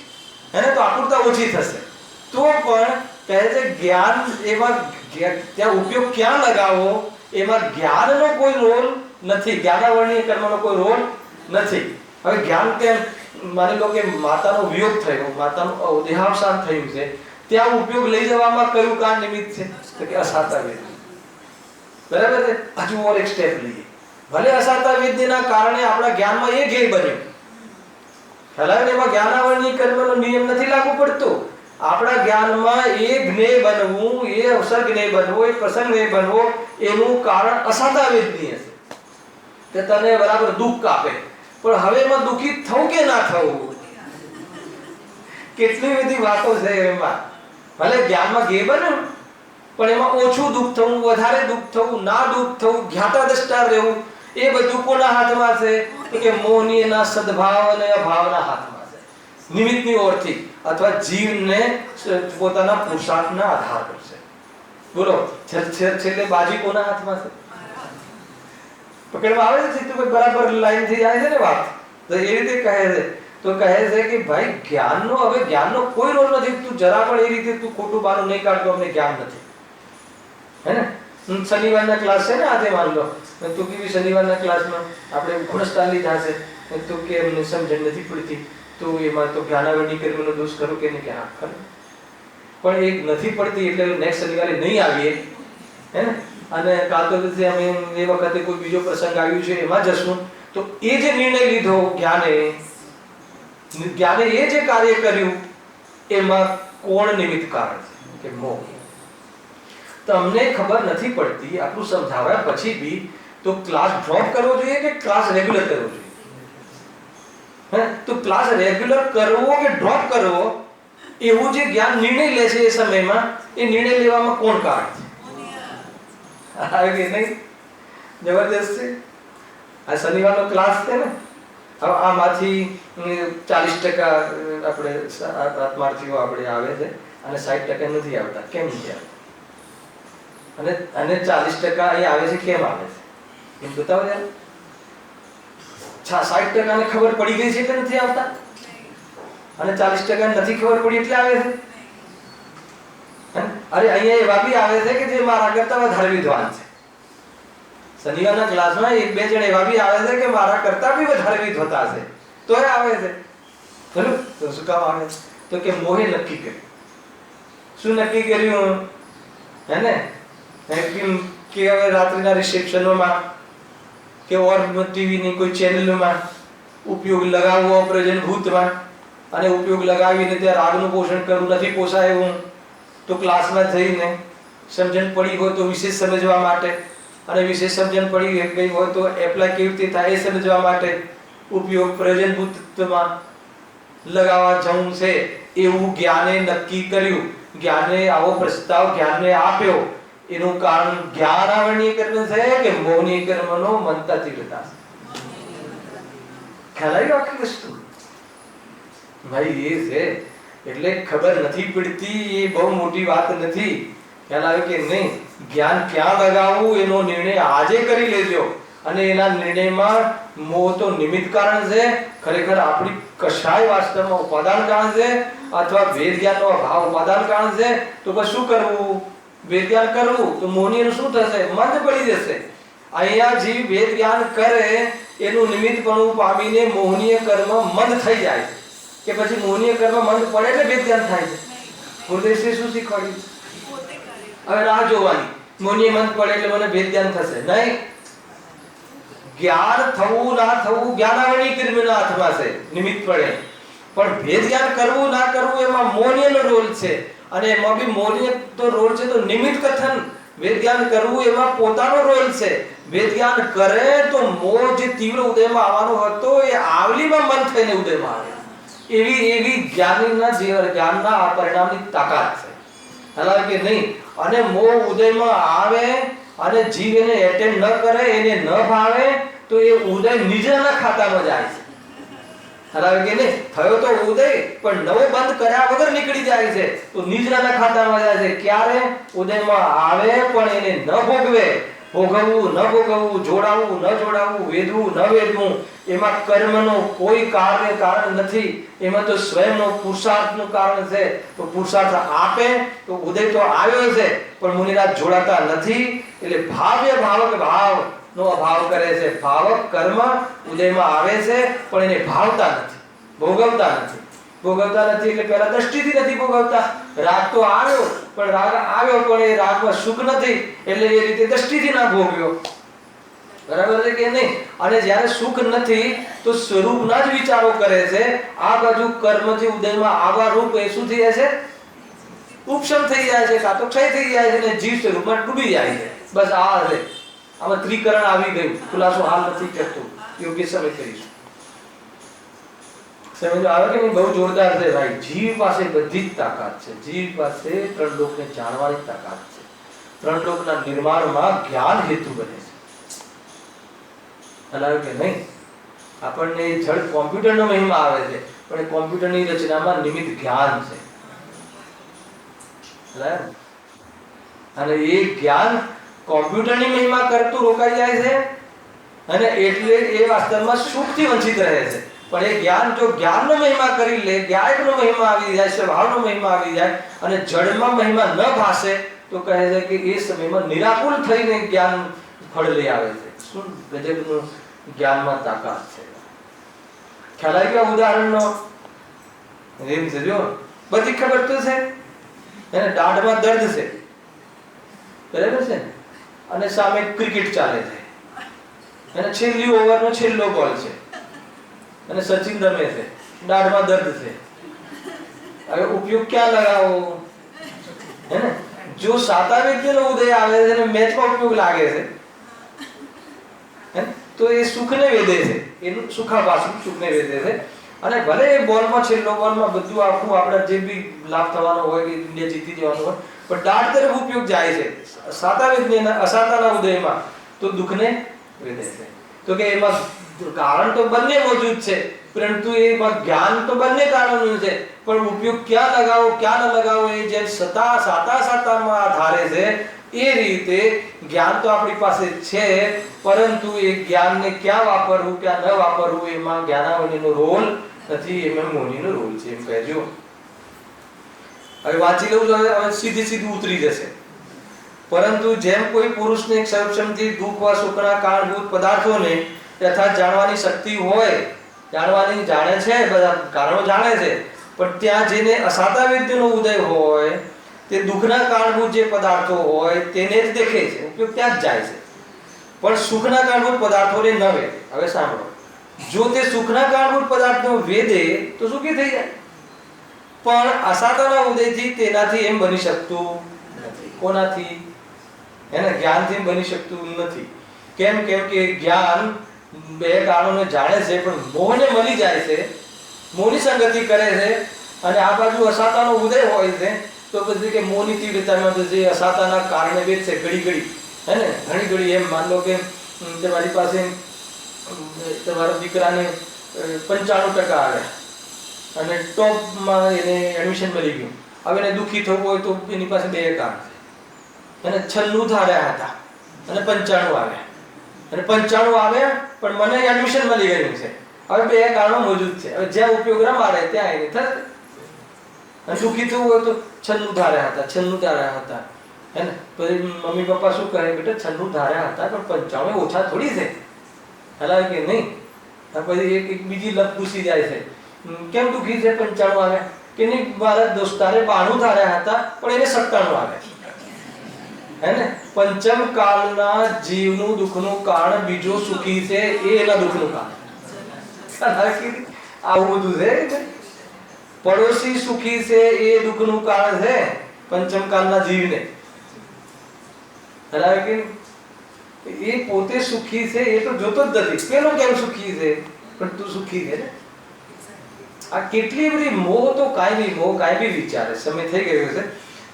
એને તો આકુરતા ઓછી થશે. તો પણ કહે છે જ્ઞાન એમાં ત્યાં ઉપયોગ ક્યાં લગાવવો એમાં જ્ઞાનનો કોઈ રોલ નથી, જ્ઞાનાવરણીય કર્મનો કોઈ રોલ નથી. હવે જ્ઞાન કેમ, માની લો કે માતાનો વિયોગ થયો, માતાનું દેહાવસાન થયું છે, ત્યાં ઉપયોગ લઈ જવામાં કયું કારણ નિમિત્ત છે? તો કે અસાતા વેદ. બરાબર છે. હજુ ઓર એક સ્ટેપ લઈએ, ભલે અસાતા વેદના કારણે આપણા જ્ઞાનમાં એ જ્ઞેય બન્યું, ખ્યાલ એમાં જ્ઞાનાવરણી કર્મનો નિયમ નથી લાગુ પડતો. આપણા જ્ઞાનમાં એ જ્ઞેય બનવું, એ અવસર જ્ઞેય બનવું, એ પ્રસંગ જ્ઞેય બનવો, એનું કારણ અસાતા વેદની હશે કે તને બરાબર દુઃખ આપે, પણ હવે એમાં દુઃખી થવું કે ના થવું, કેટલી બધી વાતો છે એમાં. ભલે જ્ઞાનમાં જ્ઞેય બન્યું પણ એમાં ઓછું દુઃખ થવું, વધારે દુઃખ થવું, ના દુઃખ થવું, જ્ઞાતા દ્રષ્ટા રહેવું, એ બધું કોના હાથમાં છે? તો કે મોહની એના સદભાવ અને અભાવના હાથમાં છે, નિમિત્તની ઓરથી અથવા જીવને પોતાના પુરુષાર્થના આધાર પર છે. બોલો છેલ્લે બાજી કોના હાથમાં છે? પકડવા આવે છે તો બરાબર લાઈન થી જાય છે ને વાત. તો એ રીતે કહે છે, તો કહે છે કે ભાઈ જ્ઞાનનો, હવે જ્ઞાનનો કોઈ રોલ નથી. તું જરા પણ એ રીતે તું ખોટું બારું નહીં કાઢતો, અમને જ્ઞાન નથી, હે ને? શનિવારના ક્લાસ છે ને આજે, માન લો તું કેવી શનિવારના ક્લાસમાં આપણે ગુણસ્થાન લીધા છે, તું કે અમને સમજણ નથી પડતી, તો એમાં તો જ્ઞાનાવરણી કર્મનો દોષ ખરો કે નહીં? કે હા ખરો, પણ એક નથી પડતી એટલે નેક્સ્ટ શનિવારે નહીં આવીએ, હે ને? અને કાલ તો અમે એ વખતે કોઈ બીજો પ્રસંગ આવ્યું છે એમાં જશું. તો એ જે નિર્ણય લીધો જ્ઞાને એ જે કાર્ય કર્યું, એમાં કોણ નિમિત્ત કારણ છે? કે મોહ. તમને ખબર નથી પડતી, આપણું સમજાવ્યા પછી બી તો ક્લાસ ડ્રોપ કરવો જોઈએ કે ક્લાસ રેગ્યુલર કરવો જોઈએ? હે, તો ક્લાસ રેગ્યુલર કરવો કે ડ્રોપ કરવો, એવું જે જ્ઞાન નિર્ણય લે છે એ સમયમાં, એ નિર્ણય લેવામાં કોણ કારણ છે? આવે કે નહીં? જબરદસ્ત છે. આ શનિવારનો ક્લાસ છે ને, હવે આમાંથી 40% આપણે આત્માર્થીઓ આપણે આવે છે અને 60% નથી આવતા. કેમ નથી આવતા? અને 40% અહીં આવે છે, કેમ આવે છે? એમ બતાવો યાર. 60% ને ખબર પડી ગઈ છે એટલે નથી આવતા, અને 40% નથી ખબર પડી એટલે આવે છે. અરે અહીંયા એવા બી આવે છે કે જે મારા કરતા વધારે વિદ્વાન છે. શનિવારના ક્લાસમાં એક બે જણ એવા બી આવે છે કે મારા કરતા બી વધારે વિદ્વતા છે, તોય આવે છે. બરાબર? તો શું કામ આવે? તો કે મોહે નક્કી કર્યું. શું નક્કી કર્યું? હે ને? કે હવે રાત્રિના રિસેપ્શનોમાં કે ઓર ટીવીની કોઈ ચેનલોમાં ઉપયોગ લગાવવો પ્રજન ભૂતમાં, અને ઉપયોગ લગાવીને ત્યાં રાગનું પોષણ કરવું નથી પોસાય એવું, તો ક્લાસમાં જઈને સમજણ પડી હોય તો વિશેષ સમજવા માટે, અને વિશેષ સમજણ પડી ગઈ હોય તો એપ્લાય કેવી રીતે થાય એ સમજવા માટે ઉપયોગ પ્રયોજન ભૂતમાં લગાવવા જવું છે, એવું જ્ઞાને નક્કી કર્યું. જ્ઞાને આવો પ્રસ્તાવ જ્ઞાનને આપ્યો, એનું કારણ જ્ઞાનાવરણીય કર્મ છે કે મોહનીય કર્મનો મનતા તીવ્રતા છે? ખ્યાલ આવ્યો આખી વસ્તુ? ભાઈ એ છે એટલે ખબર નથી પડતી, એ બહુ મોટી વાત નથી. ખ્યાલ આવ્યો કે નહીં? જ્ઞાન ક્યાં લગાવવું એનો નિર્ણય આજે કરી લેજો, અને એના નિર્ણયમાં મોહ તો નિમિત્ત કારણ છે, ખરેખર આપણી કશાય વાસ્તવમાં ઉપાદાન કારણ છે, અથવા વેદ જ્ઞાનનો અભાવ ઉપાદાન કારણ છે. તો પછી શું કરવું? વેદ જ્ઞાન કરવું તો મોહનીય શું થશે? મંદ પડી જશે. અહીંયા જીવ વેદ જ્ઞાન કરે એનું નિમિત્તપણું પામીને મોહનીય કર્મ મંદ થઈ જાય કે પછી મોહનીય કર્મ મંદ પડે એટલે વેદ જ્ઞાન થાય છે? ગુરુદેવશ્રી શું શીખવાડ્યું? હવે રાહ જોવાની, મોહનીય મંદ પડે એટલે મને વેદ જ્ઞાન થશે નહીં. જ્ઞાન થવું ના થવું જ્ઞાનાવરણી કર્મના હાથમાં છે, નિમિત્ત પડે. પણ વેદ જ્ઞાન કરવું ના કરવું એમાં મોહનીયનો રોલ છે, અને એમાં બી મોહનીય તો રોલ છે તો નિમિત્ત કથન. વેદ જ્ઞાન કરવું એમાં પોતાનો રોલ છે. વેદ જ્ઞાન કરે તો મોહ જે તીવ્ર ઉદયમાં આવવાનો હતો એ આવલીમાં મન થઈને ઉદયમાં આવે. એવી જ્ઞાનીના જ્ઞાનના આ પરિણામની તાકાત છે. હાલા કે નહીં? અને મોહ ઉદયમાં આવે અને જીવ એને એટેન્ડ ન કરે, એને ન ભાવે, તો એ ઉદય નિજના ખાતામાં જાય છે. હાલા કે નહીં? થયો તો ઉદય પણ નવો બંધ કર્યા વગર નીકળી જાય છે, તો નિજના ખાતામાં જાય છે. ક્યારે? ઉદયમાં આવે પણ એને ન ભોગવે, ભોગવવું ન ભોગવવું, જોડાવું ન જોડાવું, વેદવું ન વેદવું, એમાં કર્મનો કોઈ કાર્ય કારણ નથી. એમાં તો સ્વયંનો પુરુષાર્થનું કારણ છે. તો પુરુષાર્થ આપે તો ઉદય તો આવ્યો છે, પણ મુનિરાજ જોડાતા નથી. એટલે ભાવ્ય ભાવક ભાવ નો અભાવ કરે છે. ભાવક કર્મ ઉદયમાં આવે છે પણ એને ભાવતા નથી, ભોગવતા નથી. ભોગવતા નથી એટલે પહેલા દ્રષ્ટિથી નથી ભોગવતા. રાગ તો આવ્યો પણ રાગ આવ્યો પણ એ રાગમાં સુખ નથી, એટલે એ રીતે દ્રષ્ટિથી ના ભોગવ્યો. બરાબર છે કે નહીં? અને જ્યારે સુખ નથી તો સ્વરૂપના જ વિચારો કરે છે. આ બાજુ કર્મથી ઉદયમાં આવા રૂપ એ શું થઈ જાય છે? ઉપશમ થઈ જાય છે, કાં તો ક્ષય થઈ જાય છે, અને જીવ સ્વરૂપમાં ડૂબી જાય છે. બસ આ છે. આમાં ત્રિકરણ આવી ગયું. ખુલાસો હાલ નથી કરતો, યોગ્ય સમય કરીશું. સમજો આવે કે નહીં? બહુ જોરદાર છે ભાઈ. જીવ પાસે બધી જ તાકાત છે. જીવ પાસે ત્રણ લોકને જાણવાની તાકાત છે. ત્રણ લોકના નિર્માણમાં જ્ઞાન હેતુ બને છે. હલાવે કે નહીં? આપણને જળ કોમ્પ્યુટરનો મહિમા આવે છે, પણ એ કોમ્પ્યુટરની રચનામાં નિમિત્ત જ્ઞાન છે. અને એ જ્ઞાન કોમ્પ્યુટરની મહિમા કરતું રોકાઈ જાય છે, અને એટલે એ વાસ્તવમાં સુખથી વંચિત રહે છે. પણ એ જ્ઞાન જો જ્ઞાનનો મહિમા કરી લે, જ્ઞાનનો મહિમા આવી જાય, સ્વભાવનો મહિમા આવી જાય, અને જડમાં મહિમા ન ભાસે, તો કહે છે કે એ સમયમાં નિરાકુલ થઈને જ્ઞાન ફળ લઈ આવે છે. શું ગજબનું જ્ઞાનમાં તાકાત છે! ખ્યાલ આવી ગયો ઉદાહરણનો? એમ છે, જો બધી ખબર તો છે. એને દાઢમાં દર્દ છે, બરાબર છે, અને સામે ક્રિકેટ ચાલે છે, અને છેલ્લી ઓવરનો છેલ્લો બોલ છે, અને સચિન રમે છે, દાઢમાં દર્દ છે. હવે ઉપયોગ ક્યાં લગાવો? હે ને? જો સાતાવેદ્યનો ઉદય આવે છે અને મેચમાં ઉપયોગ લાગે છે, તો એ સુખને વેદે છે. એનું સુખાભાસું સુખને વેદે છે. અને ભલે એ બોલમાં છેલ્લો બોલમાં બધું આખું આપણે જે બી લાભ થવાનો હોય કે ઇન્ડિયા જીતી જવાનું હોય, પણ દાઢ તરફ ઉપયોગ જાય છે સાતાવેદ્યના અસાતાના ઉદયમાં, તો દુઃખને વેદે છે. તો કે એમાં કારણ તો બંને મોજૂદ છે, પરંતુ એમાં જ્ઞાન તો બંને કારણોનું છે, પણ ઉપયોગ ક્યાં લગાવો ક્યાં ન લગાવો એ જેમ સાતામાં આધારે છે, એ રીતે જ્ઞાન તો આપણી પાસે છે, પરંતુ એ જ્ઞાનને ક્યાં વાપરવું ક્યાં ન વાપરવું એમાં જ્ઞાનાવલીનો રોલ નથી, એમાં મોનીનો રોલ છે. એમ કહેજો. હવે વાંચી લઉં તો હવે સીધું ઉતરી જશે. પરંતુ જેમ કોઈ પુરુષને સર્વક્ષમથી દુઃખ વા સુખના કારણભૂત પદાર્થોને યથાર્થ જાણવાની શક્તિ હોય, જાણે છે, બધા કારણો જાણે છે, પણ ત્યાં જેને અસાતાવેદ્યનો ઉદય હોય, તે દુઃખના કારણભૂત જે પદાર્થો હોય તેને જ દેખે છે, ઉપયોગ ત્યાં જ જાય છે, પણ સુખના કારણભૂત પદાર્થોને ન વેદે. હવે સાંભળો, જો તે સુખના કારણભૂત પદાર્થનો વેદે તો સુખી થઈ જાય, પણ અસાતાના ઉદયથી તેનાથી એમ બની શકતું નથી. કોનાથી? એના જ્ઞાનથી બની શકતું નથી. કેમ? કે જ્ઞાન બે કારણોને જાણે છે, પણ મોહને મળી જાય છે, મોહની સંગતિ કરે છે, અને આ બાજુ અસાતાનો ઉદય હોય છે, તો પછી કે મોહની તીવ્રતામાં જે અસાતાના કારણે વેદ છે ઘડી હે ને, ઘડી એમ માન લો કે તમારી પાસે તમારા દીકરાને 95% આવ્યા અને ટોપમાં એને એડમિશન મળી ગયું. હવે એને દુઃખી થવું હોય તો એની પાસે બે કારણ છે. એને 96 ધાર્યા હતા અને 95 આવ્યા, અને 95 આવ્યા પણ મને એડમિશન મળી ગયું છે. હવે બે કારણો મોજૂદ છે. હવે જ્યાં ઉપયોગ રમાડે ત્યાં એને થશે. અને દુઃખી થવું હોય તો 96 ધાર્યા હતા હે ને, પછી મમ્મી પપ્પા શું કહે, બેટા 96 ધાર્યા હતા પણ 95 ઓછા થોડી છે, હલાવે કે નહીં? પછી એક બીજી લપ પૂછી જાય છે, કેમ દુઃખી છે 95 આવ્યા? કે નહીં, મારા દોસ્તારે 92 ધાર્યા હતા પણ એને 97 આવ્યા હે ને. પંચમ કાળના જીવનું દુઃખનું કારણ બીજો સુખી છે, એ એના દુઃખનું કારણ. આવું બધું છે. પડોશી સુખી છે એ દુઃખનું કારણ છે પંચમ કાળના જીવને, હલાવે કે એ પોતે સુખી છે એ તો જોતો જ નથી, પેલો કેમ સુખી છે પણ તું સુખી છે ને. આ કેટલી બધી મોહ તો કાંઈ બી વિચારે. સમય થઈ ગયો છે,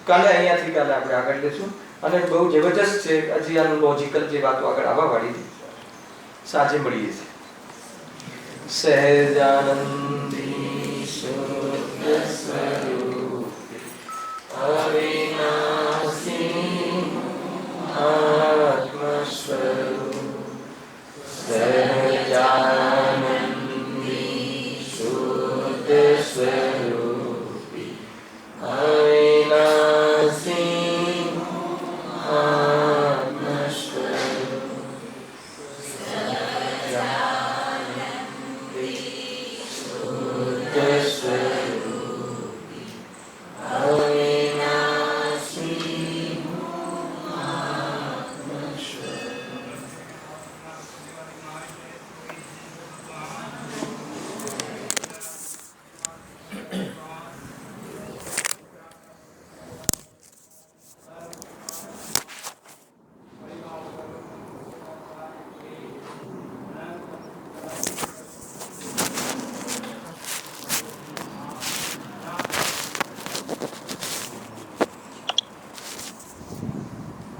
કાલે આપણે આગળ લેશું, અને બહુ જબરજસ્ત છે. હજી આનું લોજિકલ જે વાતો આગળ આવવા વાળી છે, સાંજે મળીએ છીએ. સહેજાનંદી